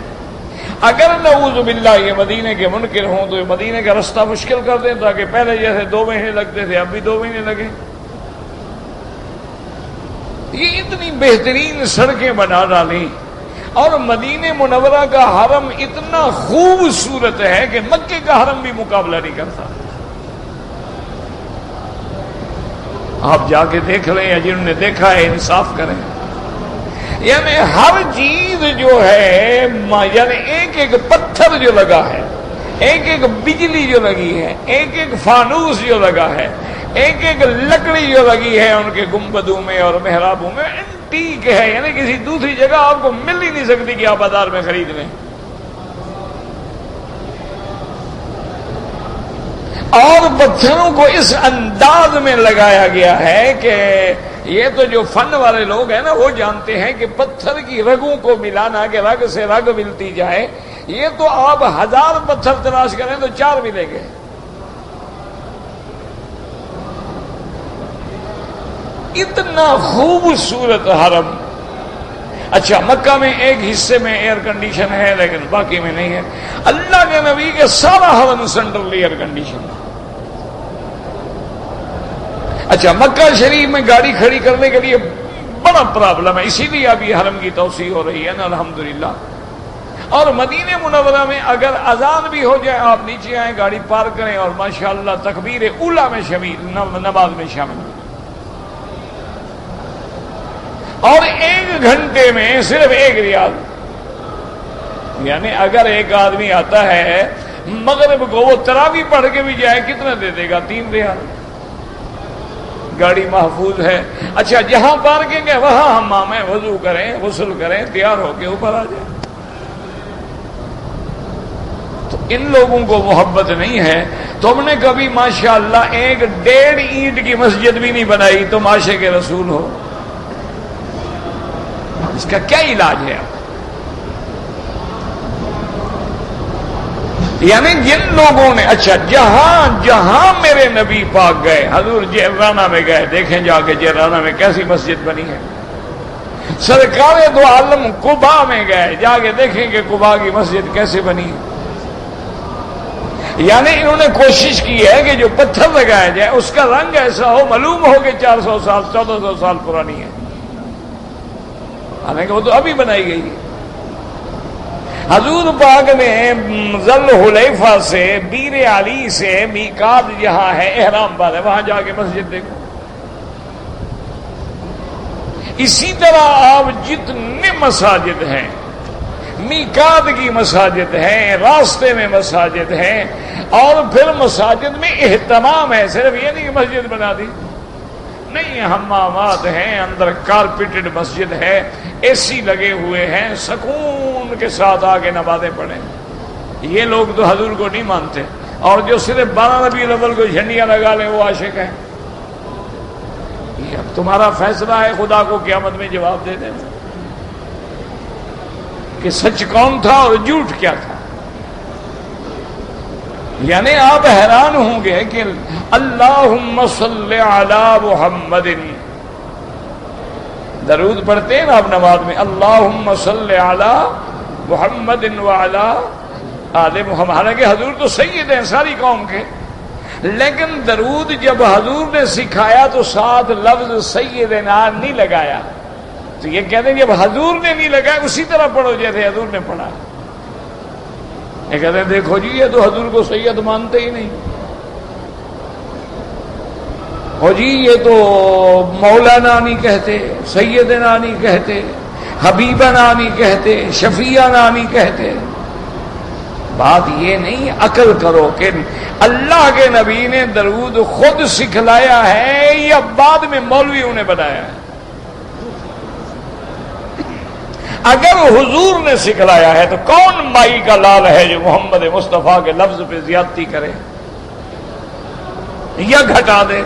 اگر نعوذ باللہ یہ مدینے کے منکر ہوں تو یہ مدینے کا رستہ مشکل کر دیں، تاکہ پہلے جیسے 2 مہینے لگتے تھے اب بھی 2 مہینے لگے۔ یہ اتنی بہترین سڑکیں بنا ڈالیں، اور مدینہ منورہ کا حرم اتنا خوبصورت ہے کہ مکے کا حرم بھی مقابلہ نہیں کرتا۔ آپ جا کے دیکھ لیں، یا جنہوں نے دیکھا ہے انصاف کریں، یعنی ہر چیز جو ہے، یعنی ایک ایک پتھر جو لگا ہے، ایک ایک بجلی جو لگی ہے، ایک ایک فانوس جو لگا ہے، ایک ایک لکڑی جو لگی ہے ان کے گنبدوں میں اور محرابوں میں، اینٹیک ہے، یعنی کسی دوسری جگہ آپ کو مل ہی نہیں سکتی کہ آپ بازار میں خرید لیں۔ اور پتھروں کو اس انداز میں لگایا گیا ہے کہ یہ تو جو فن والے لوگ ہیں نا وہ جانتے ہیں کہ پتھر کی رگوں کو ملانا، کہ رگ سے رگ ملتی جائے، یہ تو آپ 1000 پتھر تلاش کریں تو 4 ملیں گے۔ اتنا خوبصورت حرم۔ اچھا مکہ میں ایک حصے میں ایئر کنڈیشن ہے لیکن باقی میں نہیں ہے۔ اللہ کے نبی کے سارا حرم سینٹرل ایئر کنڈیشن ہے۔ اچھا مکہ شریف میں گاڑی کھڑی کرنے کے لیے بڑا پرابلم ہے، اسی لیے اب یہ حرم کی توسیع ہو رہی ہے نا الحمدللہ۔ اور مدینہ منورہ میں اگر اذان بھی ہو جائے آپ نیچے آئیں، گاڑی پارک کریں اور ماشاءاللہ تکبیر اولیٰ میں شامل، نماز میں شامل ہوں۔ اور 1 گھنٹے میں صرف 1 ریال، یعنی اگر ایک آدمی آتا ہے مغرب کو وہ تراویح پڑھ کے بھی جائے کتنا دے دے گا؟ 3 ریال۔ گاڑی محفوظ ہے۔ اچھا جہاں پارکنگ ہے وہاں حمام ہے، وضو کریں، غسل کریں، تیار ہو کے اوپر آ جائیں۔ ان لوگوں کو محبت نہیں ہے. تم نے کبھی ماشاءاللہ 1.5 اینٹ کی مسجد بھی نہیں بنائی، تم عاشق رسول ہو. اس کا کیا علاج ہے؟ یعنی جن لوگوں نے اچھا جہاں جہاں میرے نبی پاک گئے، حضور جیرانہ میں گئے، دیکھیں جا کے جیرانہ میں کیسی مسجد بنی ہے. سرکار دو عالم قباء میں گئے، جا کے دیکھیں کہ قباء کی مسجد کیسے بنی ہے. یعنی انہوں نے کوشش کی ہے کہ جو پتھر لگایا جائے اس کا رنگ ایسا ہو معلوم ہو کہ 400 سال 1400 سال پرانی ہے، حالانکہ وہ تو ابھی بنائی گئی ہے. حضور پاک نے ذل حلیفہ سے، بیر علی سے، میقات جہاں ہے احرام پر ہے، وہاں جا کے مسجد دیکھو. اسی طرح آپ جتنے مساجد ہیں، میقات کی مساجد ہیں، راستے میں مساجد ہیں، اور پھر مساجد میں اہتمام ہے. صرف یہ نہیں کہ مسجد بنا دی، نہیں، حمامات ہیں، اندر کارپیٹڈ مسجد ہے، اے سی لگے ہوئے ہیں، سکون کے ساتھ آ کے نمازیں پڑھیں. یہ لوگ تو حضور کو نہیں مانتے، اور جو صرف 12 ربیع الاول کو جھنڈیاں لگا لیں وہ عاشق ہیں. یہ اب تمہارا فیصلہ ہے، خدا کو قیامت میں جواب دے دیں کہ سچ کون تھا اور جھوٹ کیا تھا. یعنی آپ حیران ہوں گے کہ اللہم صلی علی محمد، درود پڑھتے ہیں نا آپ نماز میں، اللہم صلی علی محمد وعلی آل محمد. حالانکہ حضور تو سید ہیں ساری قوم کے، لیکن درود جب حضور نے سکھایا تو ساتھ لفظ سیدنا نہیں لگایا. تو یہ کہتے ہیں جب حضور نے نہیں لگایا اسی طرح پڑھو جیسے حضور نے پڑھا. یہ کہتے ہیں دیکھو جی یہ تو حضور کو سید مانتے ہی نہیں. ہو جی یہ تو مولانا نہیں کہتے، سیدنا نہیں کہتے، حبیبنا نہیں کہتے، شفیعنا نہیں کہتے. بات یہ نہیں، عقل کرو کہ اللہ کے نبی نے درود خود سکھلایا ہے یا بعد میں مولویوں نے بنایا ہے؟ اگر حضور نے سکھلایا ہے تو کون مائی کا لال ہے جو محمد مصطفیٰ کے لفظ پہ زیادتی کرے یا گھٹا دے؟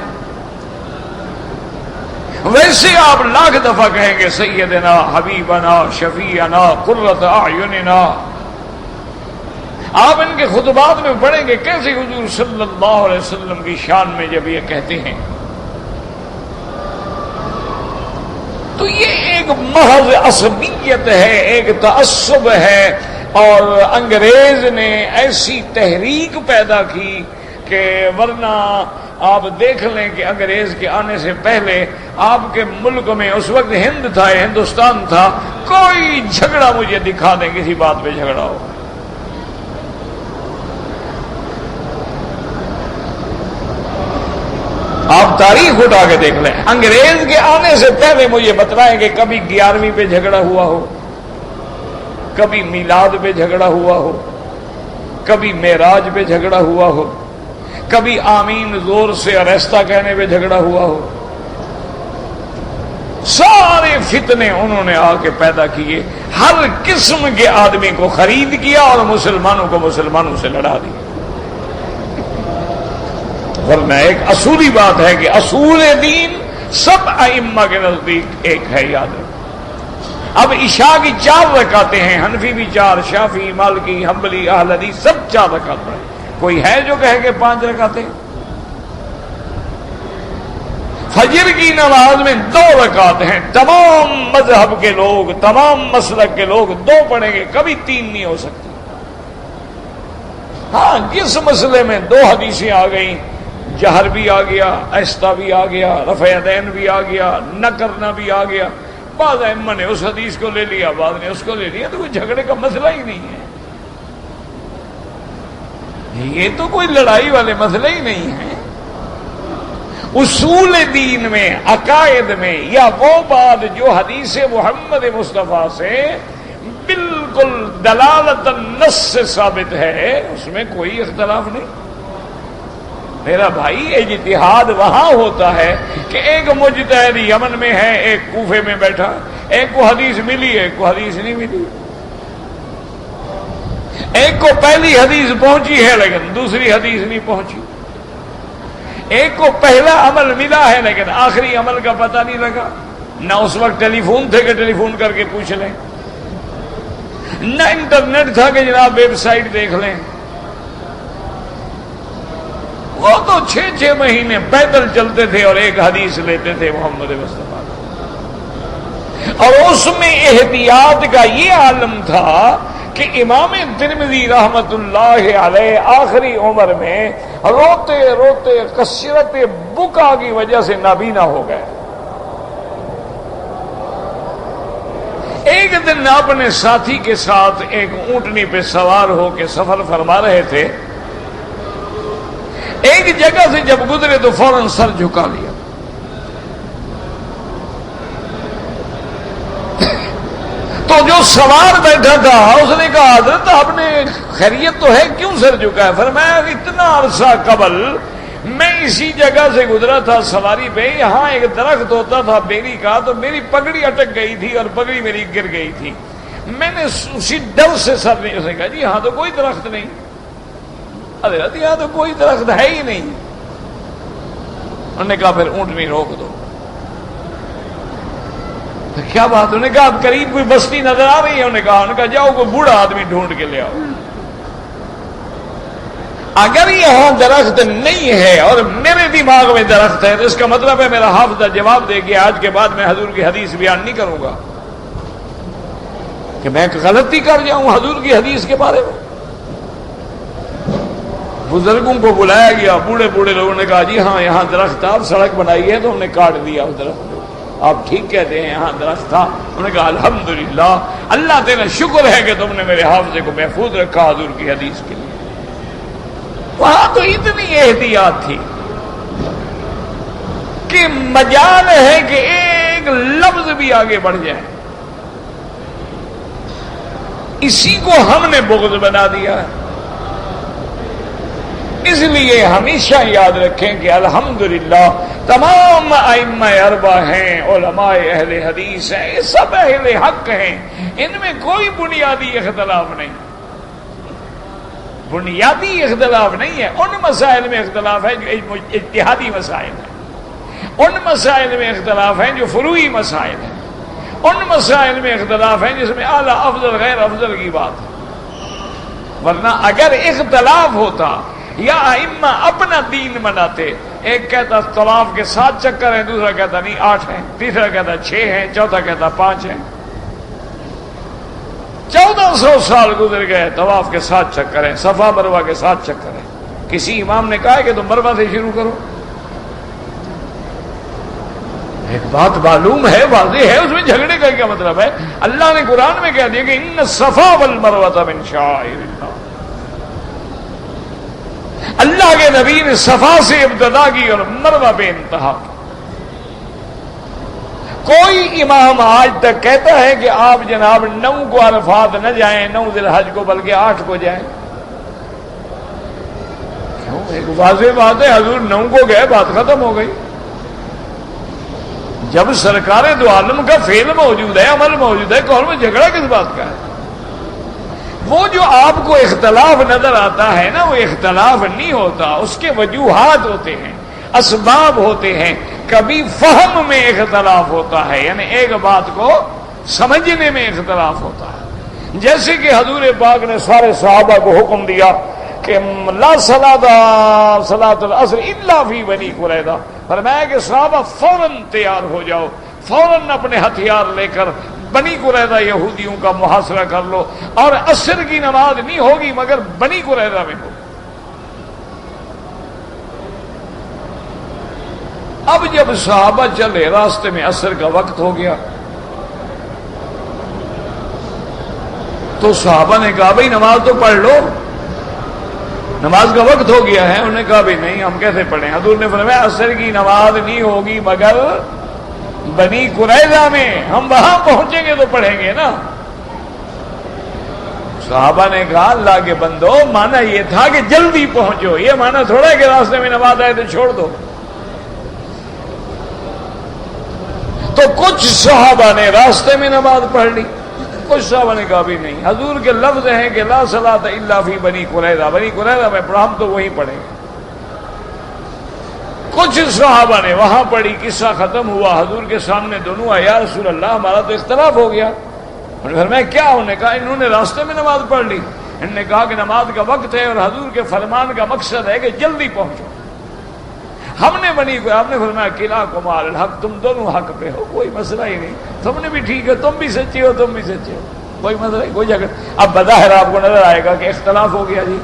ویسے آپ لاکھ دفعہ کہیں گے سیدنا، حبیبنا، شفیعنا، قرۃ اعیننا. آپ ان کے خطبات میں پڑھیں گے کیسے حضور صلی اللہ علیہ وسلم کی شان میں جب یہ کہتے ہیں تو یہ ایک محض عصبیت ہے، ایک تعصب ہے. اور انگریز نے ایسی تحریک پیدا کی کہ ورنہ آپ دیکھ لیں کہ انگریز کے آنے سے پہلے آپ کے ملک میں اس وقت ہند تھا، ہندوستان تھا، کوئی جھگڑا مجھے دکھا دیں کسی بات پہ جھگڑا ہو. آپ تاریخ اٹھا کے دیکھ لیں، انگریز کے آنے سے پہلے مجھے بتلائیں کہ کبھی 11ویں پہ جھگڑا ہوا ہو، کبھی میلاد پہ جھگڑا ہوا ہو، کبھی معراج پہ جھگڑا ہوا ہو، کبھی آمین زور سے اریستہ کہنے پہ جھگڑا ہوا ہو. سارے فتنے انہوں نے آ کے پیدا کیے، ہر قسم کے آدمی کو خرید کیا اور مسلمانوں کو مسلمانوں سے لڑا دیا. ورنہ ایک اصولی بات ہے کہ اصول دین سب ائمہ کے نزدیک ایک ہے، یاد رکھو. اب عشاء کی 4 رکعتیں ہیں، حنفی بھی 4، شافعی، مالکی، حنبلی، اہل حدیث سب 4 رکعت پڑھیں. کوئی ہے جو کہے کہ 5 رکعتیں؟ فجر کی نماز میں 2 رکعت ہیں، تمام مذہب کے لوگ، تمام مسلک کے لوگ 2 پڑھیں گے، کبھی 3 نہیں ہو سکتی. ہاں جس مسئلے میں 2 حدیثیں آ گئیں، جہر بھی آ گیا، آہستہ بھی آ گیا، رفع یدین بھی آ گیا، نہ کرنا بھی آ گیا، بعض ائمہ نے اس حدیث کو لے لیا، بعض نے اس کو لے لیا، تو کوئی جھگڑے کا مسئلہ ہی نہیں ہے. یہ تو کوئی لڑائی والے مسئلے ہی نہیں ہیں. اصول دین میں، عقائد میں، یا وہ بات جو حدیث محمد مصطفیٰ سے بالکل دلالت النص سے ثابت ہے، اس میں کوئی اختلاف نہیں. میرا بھائی اجتہاد وہاں ہوتا ہے کہ ایک مجتہد یمن میں ہے، ایک کوفے میں بیٹھا، ایک کو حدیث ملی، ایک کو حدیث نہیں ملی. ایک کو پہلی حدیث پہنچی ہے لیکن دوسری حدیث نہیں پہنچی، ایک کو پہلا عمل ملا ہے لیکن آخری عمل کا پتہ نہیں لگا، نہ اس وقت ٹیلی فون تھے کہ ٹیلی فون کر کے پوچھ لیں، نہ انٹرنیٹ تھا کہ جناب ویب سائٹ دیکھ لیں، وہ تو 6 مہینے پیدل چلتے تھے اور ایک حدیث لیتے تھے محمد مصطفیٰ، اور اس میں احتیاط کا یہ عالم تھا کہ امام ترمذی رحمت اللہ علیہ آخری عمر میں روتے روتے کثرت بکا کی وجہ سے نابینا ہو گئے۔ ایک دن اپنے ساتھی کے ساتھ ایک اونٹنی پہ سوار ہو کے سفر فرما رہے تھے، ایک جگہ سے جب گزرے تو فوراً سر جھکا لیا، تو جو سوار بیٹھا تھا اس نے کہا حضرت آپ نے خیریت تو ہے کیوں سر جھکا ہے؟ فرمایا اتنا عرصہ قبل میں اسی جگہ سے گزرا تھا سواری پہ، یہاں ایک درخت ہوتا تھا بیری کا، تو میری پگڑی اٹک گئی تھی اور پگڑی میری گر گئی تھی، میں نے اسی ڈر سے سر نہیں، اس نے کہا جی یہاں تو کوئی درخت نہیں، حضرت یہاں تو کوئی درخت ہے ہی نہیں، انہوں نے کہا پھر اونٹنی روک دو۔ کیا بات؟ انہوں نے کہا اب قریب کوئی بستی نظر آ رہی ہے؟ انہوں نے کہا جاؤ کوئی بوڑھا آدمی ڈھونڈ کے لے آؤ، اگر یہاں درخت نہیں ہے اور میرے دماغ میں درخت ہے تو اس کا مطلب ہے میرا حافظہ جواب دے کہ آج کے بعد میں حضور کی حدیث بیان نہیں کروں گا، کہ میں غلطی کر جاؤں حضور کی حدیث کے بارے میں۔ بزرگوں کو بلایا گیا، بوڑھے بوڑھے لوگوں نے کہا جی ہاں یہاں درخت تھا، سڑک بنائی ہے تو ہم نے کاٹ دیا اس درخت کو، آپ ٹھیک کہتے ہیں یہاں درخت تھا۔ انہوں نے کہا الحمدللہ اللہ تیرا شکر ہے کہ تم نے میرے حافظے کو محفوظ رکھا حضور کی حدیث کے لیے۔ وہاں تو اتنی احتیاط تھی کہ مجال ہے کہ ایک لفظ بھی آگے بڑھ جائے، اسی کو ہم نے بغض بنا دیا ہے۔ اس لیے ہمیشہ یاد رکھیں کہ الحمدللہ تمام ائمہ اربع ہیں، علماء اہل حدیث ہیں، یہ سب اہل حق ہیں، ان میں کوئی بنیادی اختلاف نہیں، بنیادی اختلاف نہیں ہے۔ ان مسائل میں اختلاف ہے جو اجتہادی مسائل ہیں، ان مسائل میں اختلاف ہیں جو فروعی مسائل ہیں، ان مسائل میں اختلاف ہیں جس میں اعلیٰ افضل غیر افضل کی بات ہے، ورنہ اگر اختلاف ہوتا یا ائمہ اپنا دین مناتے، ایک کہتا طواف کے 7 چکر ہیں، دوسرا کہتا نہیں 8 ہیں، تیسرا کہتا 6 ہیں، چوتھا کہتا 5 ہیں۔ 1400 سال گزر گئے، طواف کے 7 چکر ہیں، صفا مروہ کے 7 چکر ہیں، کسی امام نے کہا ہے کہ تم مروہ سے شروع کرو؟ ایک بات معلوم ہے، واضح ہے، اس میں جھگڑے کا کیا مطلب ہے؟ اللہ نے قرآن میں کہہ دیا کہ ان الصفا والمروہ من شعائر اللہ، اللہ کے نبی نے صفا سے ابتدا کی اور مروہ پہ انتہا کی۔ کوئی امام آج تک کہتا ہے کہ آپ جناب 9 کو عرفات نہ جائیں، 9 ذی الحج کو، بلکہ 8 کو جائیں؟ کیوں؟ ایک واضح بات ہے، حضور 9 کو گئے، بات ختم ہو گئی۔ جب سرکار دو عالم کا فعل موجود ہے، عمل موجود ہے، کون میں جھگڑا کس بات کا ہے؟ وہ جو آپ کو اختلاف نظر آتا ہے نا، وہ اختلاف نہیں ہوتا، اس کے وجوہات ہوتے ہیں، اسباب ہوتے ہیں، کبھی فہم میں اختلاف ہوتا ہے، یعنی ایک بات کو سمجھنے میں اختلاف ہوتا ہے۔ جیسے کہ حضور پاک نے سارے صحابہ کو حکم دیا کہ لا صلاۃ العصر الا فی بنی قریظہ، فرمایا کہ صحابہ فوراً تیار ہو جاؤ، فوراً اپنے ہتھیار لے کر بنی قریظہ یہودیوں کا محاصرہ کر لو، اور عصر کی نماز نہیں ہوگی مگر بنی قریظہ میں ہو۔ اب جب صحابہ چلے، راستے میں عصر کا وقت ہو گیا، تو صحابہ نے کہا بھئی نماز تو پڑھ لو، نماز کا وقت ہو گیا ہے۔ انہوں نے کہا بھئی نہیں، ہم کیسے پڑھیں؟ حضور نے فرمایا عصر کی نماز نہیں ہوگی مگر بنی قریظہ میں، ہم وہاں پہنچیں گے تو پڑھیں گے نا۔ صحابہ نے کہا اللہ کے بندو، مانا یہ تھا کہ جلدی پہنچو، یہ مانا تھوڑا ہے کہ راستے میں نماز آئے تو چھوڑ دو۔ تو کچھ صحابہ نے راستے میں نماز پڑھ لی، کچھ صحابہ نے کہا بھی نہیں. حضور کے لفظ ہیں کہ لا صلاۃ الا فی بنی قریظہ، بنی قریظہ میں پڑھا، ہم تو وہیں پڑھیں گے. کچھ صحابہ نے وہاں پڑھی، قصہ ختم ہوا، حضور کے سامنے دونوں آئے، یا رسول اللہ ہمارا تو اختلاف ہو گیا. انہوں نے فرمایا کیا؟ انہوں نے کہا انہوں نے راستے میں نماز پڑھ لی. انہوں نے کہا کہ نماز کا وقت ہے اور حضور کے فرمان کا مقصد ہے کہ جلدی پہنچو. ہم نے آپ نے فرمایا کلاکما علی الحق، تم دونوں حق پہ ہو، کوئی مسئلہ ہی نہیں. تم نے بھی ٹھیک ہے، تم بھی سچے ہو، تم بھی سچے ہو، کوئی مسئلہ نہیں، کوئی جگہ. اب بظاہر آپ کو نظر آئے گا کہ اختلاف ہو گیا جی.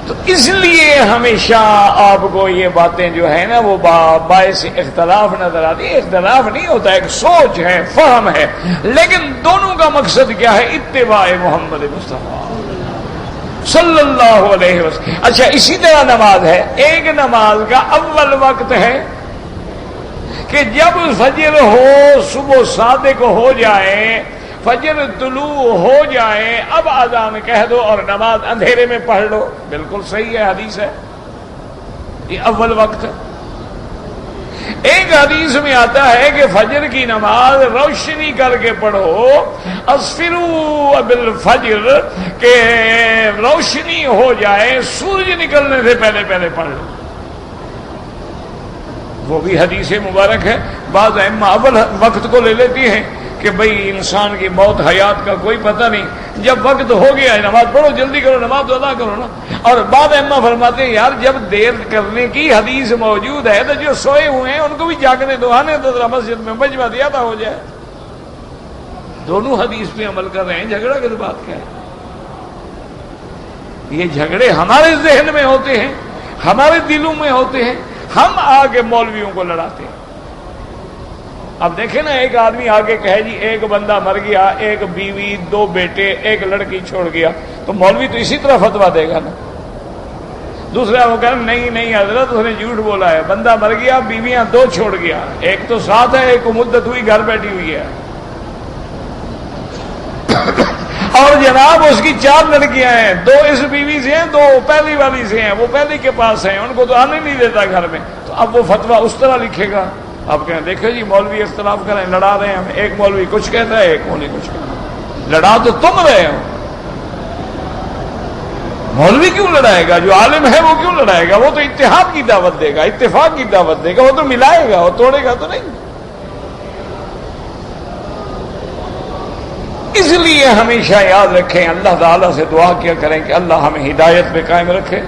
تو اس لیے ہمیشہ آپ کو یہ باتیں جو ہے نا وہ باعث اختلاف نظر آتی ہے. اختلاف نہیں ہوتا، ایک سوچ ہے، فہم ہے، لیکن دونوں کا مقصد کیا ہے؟ اتباع محمد مصطفیٰ صلی اللہ علیہ وسلم. اچھا اسی طرح نماز ہے. ایک نماز کا اول وقت ہے کہ جب فجر ہو، صبح صادق ہو جائے، فجر طلوع ہو جائے، اب اذان کہہ دو اور نماز اندھیرے میں پڑھ لو. بالکل صحیح ہے، حدیث ہے، یہ اول وقت ہے. ایک حدیث میں آتا ہے کہ فجر کی نماز روشنی کر کے پڑھو، اسفروا بالفجر، کہ روشنی ہو جائے، سورج نکلنے سے پہلے پہلے پڑھ لو. وہ بھی حدیث مبارک ہے. بعض ائمہ اول وقت کو لے لیتی ہیں کہ بھئی انسان کی موت حیات کا کوئی پتہ نہیں، جب وقت ہو گیا نماز پڑھو، جلدی کرو، نماز ادا کرو نا. اور بعض ائمہ فرماتے ہیں یار جب دیر کرنے کی حدیث موجود ہے تو جو سوئے ہوئے ہیں ان کو بھی جاگنے دو، آنے دو ذرا مسجد میں، مجمع زیادہ ہو جائے. دونوں حدیث پہ عمل کر رہے ہیں، جھگڑا کی بات کیا ہے؟ یہ جھگڑے ہمارے ذہن میں ہوتے ہیں، ہمارے دلوں میں ہوتے ہیں، ہم آگے مولویوں کو لڑاتے ہیں. اب دیکھیں نا، ایک آدمی آگے کہے جی ایک بندہ مر گیا، ایک بیوی، دو بیٹے، ایک لڑکی چھوڑ گیا، تو مولوی تو اسی طرح فتویٰ دے گا نا. دوسرا وہ کہنا نہیں نہیں حضرت اس نے جھوٹ بولا ہے، بندہ مر گیا، بیویاں دو چھوڑ گیا، ایک تو ساتھ ہے، ایک کو مدت ہوئی گھر بیٹھی ہوئی ہے، اور جناب اس کی 4 لڑکیاں ہیں، 2 اس بیوی سے ہیں، 2 پہلی والی سے ہیں، وہ پہلی کے پاس ہیں، ان کو تو آنے نہیں دیتا گھر میں. تو اب وہ فتویٰ اس طرح لکھے گا. آپ کہیں دیکھو جی مولوی اختلاف کریں، لڑا رہے ہیں ہم، ایک مولوی کچھ کہتا ہے، ایک مولوی کچھ کہتا ہے. لڑا تو تم رہے ہو. مولوی کیوں لڑائے گا؟ جو عالم ہے وہ کیوں لڑائے گا؟ وہ تو اتحاد کی دعوت دے گا، اتفاق کی دعوت دے گا، وہ تو ملائے گا، وہ توڑے گا تو نہیں. اس لیے ہمیشہ یاد رکھیں، اللہ تعالیٰ سے دعا کیا کریں کہ اللہ ہمیں ہدایت پہ قائم رکھے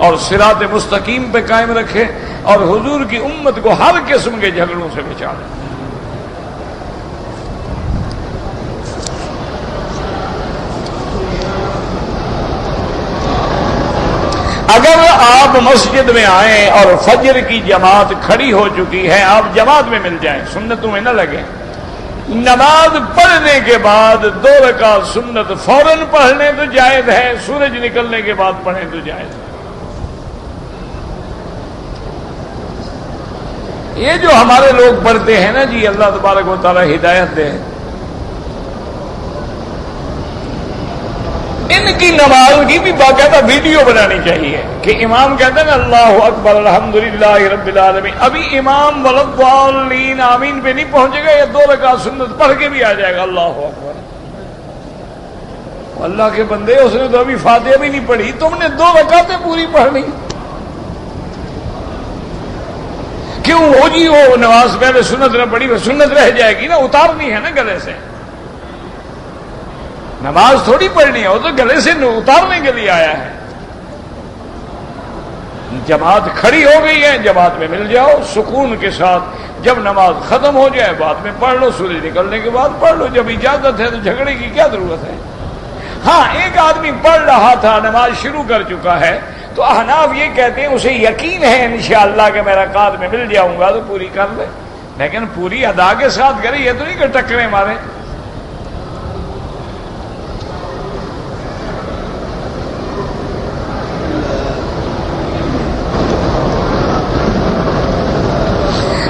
اور صراط مستقیم پہ قائم رکھے، اور حضور کی امت کو ہر قسم کے جھگڑوں سے بچا لے. اگر آپ مسجد میں آئیں اور فجر کی جماعت کھڑی ہو چکی ہے، آپ جماعت میں مل جائیں، سنتوں میں نہ لگیں. نماز پڑھنے کے بعد 2 رکعت سنت فوراً پڑھنے تو جائز ہے، سورج نکلنے کے بعد پڑھیں تو جائز ہے. یہ جو ہمارے لوگ پڑھتے ہیں نا جی، اللہ تبارک و تعالی ہدایت دے، ان کی نماز کی بھی باقاعدہ ویڈیو بنانی چاہیے کہ امام کہتے ہیں نا اللہ اکبر الحمدللہ رب العالمین، ابھی امام ولضالین آمین پہ نہیں پہنچے گا، یا 2 رکعت سنت پڑھ کے بھی آ جائے گا اللہ اکبر. اللہ کے بندے، اس نے تو ابھی فاتحہ بھی نہیں پڑھی، تم نے 2 رکعتیں پوری پڑھنی. کیوں ہو جی؟ وہ نماز پہلے سنت نہ پڑھی، سنت رہ جائے گی نا، اتارنی ہے نا گلے سے. نماز تھوڑی پڑھنی ہے، وہ تو گلے سے اتارنے کے لیے آیا ہے. جماعت کھڑی ہو گئی ہے، جماعت میں مل جاؤ سکون کے ساتھ. جب نماز ختم ہو جائے بعد میں پڑھ لو، سورج نکلنے کے بعد پڑھ لو. جب اجازت ہے تو جھگڑے کی کیا ضرورت ہے؟ ہاں ایک آدمی پڑھ رہا تھا، نماز شروع کر چکا ہے، تو احناف یہ کہتے ہیں اسے یقین ہے انشاءاللہ کہ میں رکعت میں مل جاؤں گا تو پوری کر لے، لیکن پوری ادا کے ساتھ کرے، یہ تو نہیں کہ ٹکریں مارے.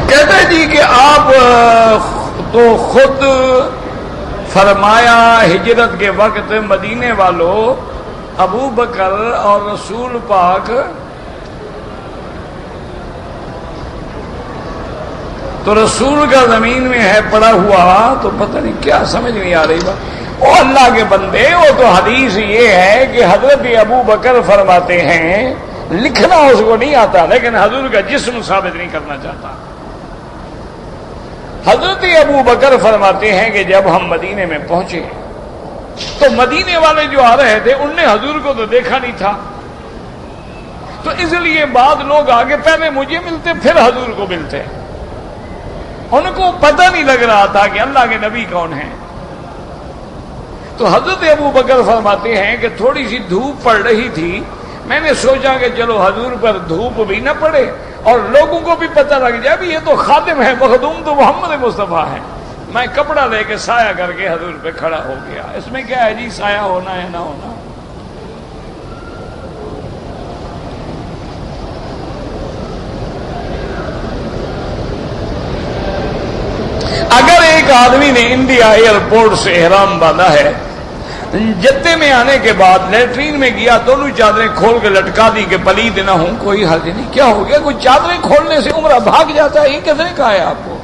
کہتے جی کہ آپ تو خود فرمایا ہجرت کے وقت مدینے والوں ابو بکر اور رسول پاک تو رسول کا زمین میں ہے پڑا ہوا تو پتہ نہیں کیا سمجھ نہیں آ رہی بات. او اللہ کے بندے، وہ تو حدیث یہ ہے کہ حضرت ابو بکر فرماتے ہیں، لکھنا اس کو نہیں آتا لیکن حضور کا جسم ثابت نہیں کرنا چاہتا. حضرت ابو بکر فرماتے ہیں کہ جب ہم مدینے میں پہنچے تو مدینے والے جو آ رہے تھے ان نے حضور کو تو دیکھا نہیں تھا، تو اس لیے بعد لوگ آگے پہلے مجھے ملتے پھر حضور کو ملتے، ان کو پتہ نہیں لگ رہا تھا کہ اللہ کے نبی کون ہیں. تو حضرت ابو بکر فرماتے ہیں کہ تھوڑی سی دھوپ پڑ رہی تھی، میں نے سوچا کہ چلو حضور پر دھوپ بھی نہ پڑے اور لوگوں کو بھی پتہ لگ جائے بھی یہ تو خادم ہے، مخدوم تو محمد مصطفیٰ ہے. میں کپڑا لے کے سایہ کر کے حضور پہ کھڑا ہو گیا. اس میں کیا ہے جی، سایہ ہونا ہے نہ ہونا. اگر ایک آدمی نے انڈیا ایئرپورٹ سے احرام باندھا ہے، جدے میں آنے کے بعد لیٹرین میں گیا، دونوں چادریں کھول کے لٹکا دی کہ پلید نہ ہوں، کوئی حرج نہیں. کیا ہو گیا؟ کوئی چادریں کھولنے سے عمرہ بھاگ جاتا ہے؟ یہ کس نے کہا ہے آپ کو؟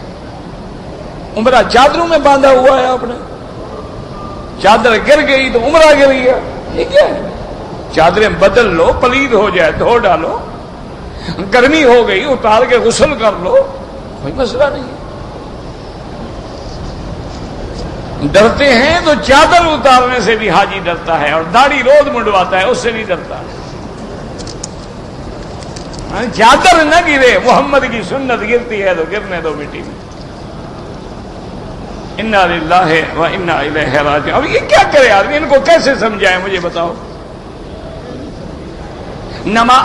عمرہ چادروں میں باندھا ہوا ہے آپ نے، چادر گر گئی تو عمرہ گر گیا. یہ کیا ہے؟ چادریں بدل لو، پلید ہو جائے دھو ڈالو، گرمی ہو گئی اتار کے غسل کر لو، کوئی مسئلہ نہیں. ڈرتے ہیں تو چادر اتارنے سے بھی حاجی ڈرتا ہے، اور داڑھی روز منڈواتا ہے اس سے نہیں ڈرتا. چادر نہ گرے، محمد کی سنت گرتی ہے تو گرنے دو مٹی میں. انا للہ و انا الیہ راجعون. اب یہ کیا کرے آدمی؟ ان کو کیسے سمجھائے مجھے بتاؤ.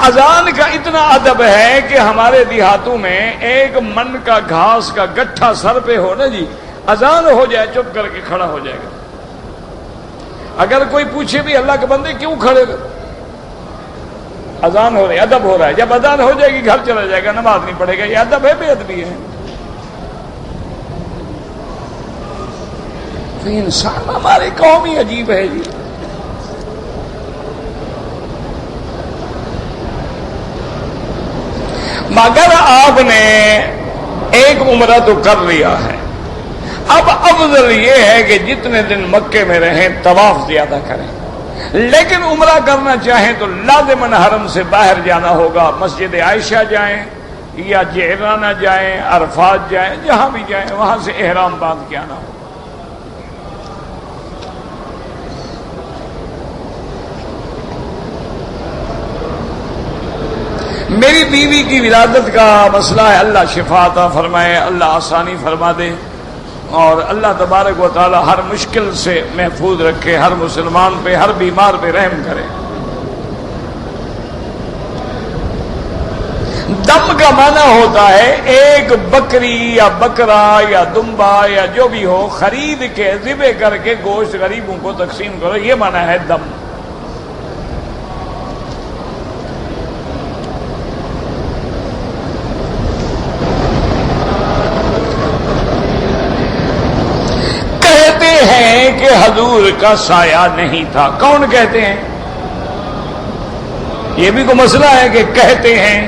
اذان کا اتنا ادب ہے کہ ہمارے دیہاتوں میں ایک من کا گھاس کا گٹھا سر پہ ہو نا جی، اذان ہو جائے چپ کر کے کھڑا ہو جائے گا. اگر کوئی پوچھے بھی اللہ کے بندے کیوں کھڑے گا، اذان ہو رہی، ادب ہو رہا ہے. جب اذان ہو جائے گی گھر چلا جائے گا، نماز نہیں پڑھے گا. یہ ادب ہے بے ادبی ہے؟ تو انسان ہماری قوم ہی عجیب ہے جی. مگر آپ نے ایک عمرہ تو کر لیا ہے، اب افضل یہ ہے کہ جتنے دن مکے میں رہیں طواف زیادہ کریں. لیکن عمرہ کرنا چاہیں تو لازماً حرم سے باہر جانا ہوگا. مسجد عائشہ جائیں یا جعرانہ جائیں، عرفات جائیں، جہاں بھی جائیں وہاں سے احرام باندھ کے آنا ہوگا. میری بیوی کی ولادت کا مسئلہ ہے، اللہ شفا عطا فرمائے، اللہ آسانی فرما دے، اور اللہ تبارک و تعالی ہر مشکل سے محفوظ رکھے، ہر مسلمان پہ، ہر بیمار پہ رحم کرے. دم کا معنی ہوتا ہے ایک بکری یا بکرا یا دمبا یا جو بھی ہو خرید کے ذبح کر کے گوشت غریبوں کو تقسیم کرو، یہ معنی ہے دم. کہ حضور کا سایہ نہیں تھا. کون کہتے ہیں؟ یہ بھی کوئی مسئلہ ہے کہ کہتے ہیں.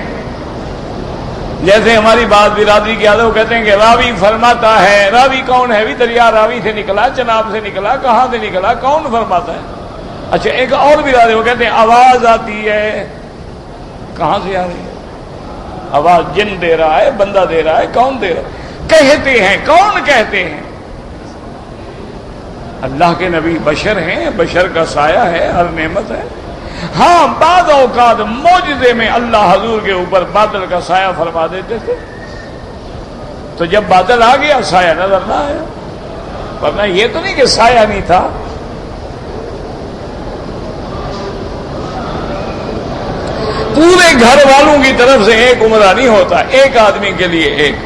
جیسے ہماری بات برادری کی عادت، وہ کہتے ہیں کہ راوی فرماتا ہے. راوی کون ہے؟ بھی دریا راوی سے نکلا، چناب سے نکلا، کہاں سے نکلا، کون فرماتا ہے؟ اچھا ایک اور برادری وہ کہتے ہیں آواز آتی ہے. کہاں سے آ رہی ہے آواز؟ جن دے رہا ہے، بندہ دے رہا ہے، کون دے رہا ہے؟ کہتے ہیں. کون کہتے ہیں؟ اللہ کے نبی بشر ہیں، بشر کا سایہ ہے، ہر نعمت ہے. ہاں بعض اوقات معجزے میں اللہ حضور کے اوپر بادل کا سایہ فرما دیتے تھے، تو جب بادل آ گیا سایہ نظر نہ آیا. ورنہ یہ تو نہیں کہ سایہ نہیں تھا. پورے گھر والوں کی طرف سے ایک عمرہ نہیں ہوتا، ایک آدمی کے لیے ایک.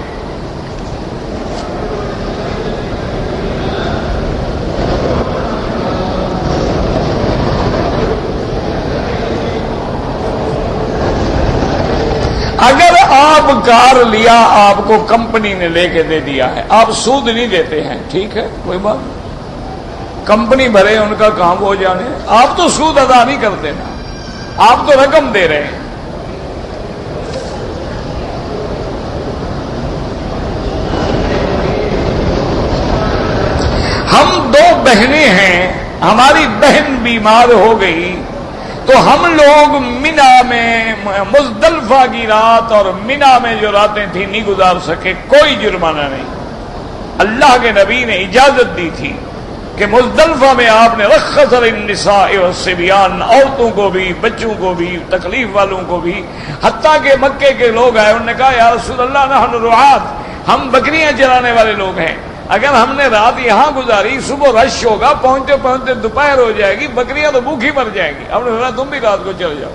اگر آپ کار لیا، آپ کو کمپنی نے لے کے دے دیا ہے، آپ سود نہیں دیتے ہیں، ٹھیک ہے کوئی بات نہیں، کمپنی بھرے ان کا کام ہو جانے. آپ تو سود ادا نہیں کرتے نا، آپ تو رقم دے رہے ہیں. ہم دو بہنیں ہیں، ہماری بہن بیمار ہو گئی تو ہم لوگ منا میں مزدلفہ کی رات اور منا میں جو راتیں تھیں نہیں گزار سکے، کوئی جرمانہ نہیں۔ اللہ کے نبی نے اجازت دی تھی کہ مزدلفہ میں آپ نے رخص للنساء والصبیان، عورتوں کو بھی، بچوں کو بھی، تکلیف والوں کو بھی، حتیٰ کہ مکے کے لوگ آئے، انہوں نے کہا یا رسول اللہ نحن رعاۃ، ہم بکریاں چرانے والے لوگ ہیں، اگر ہم نے رات یہاں گزاری صبح رش ہوگا، پہنچتے پہنچتے دوپہر ہو جائے گی، بکریاں تو بھوکھی مر جائیں گی۔ ہم نے کہا تم بھی رات کو چل جاؤ۔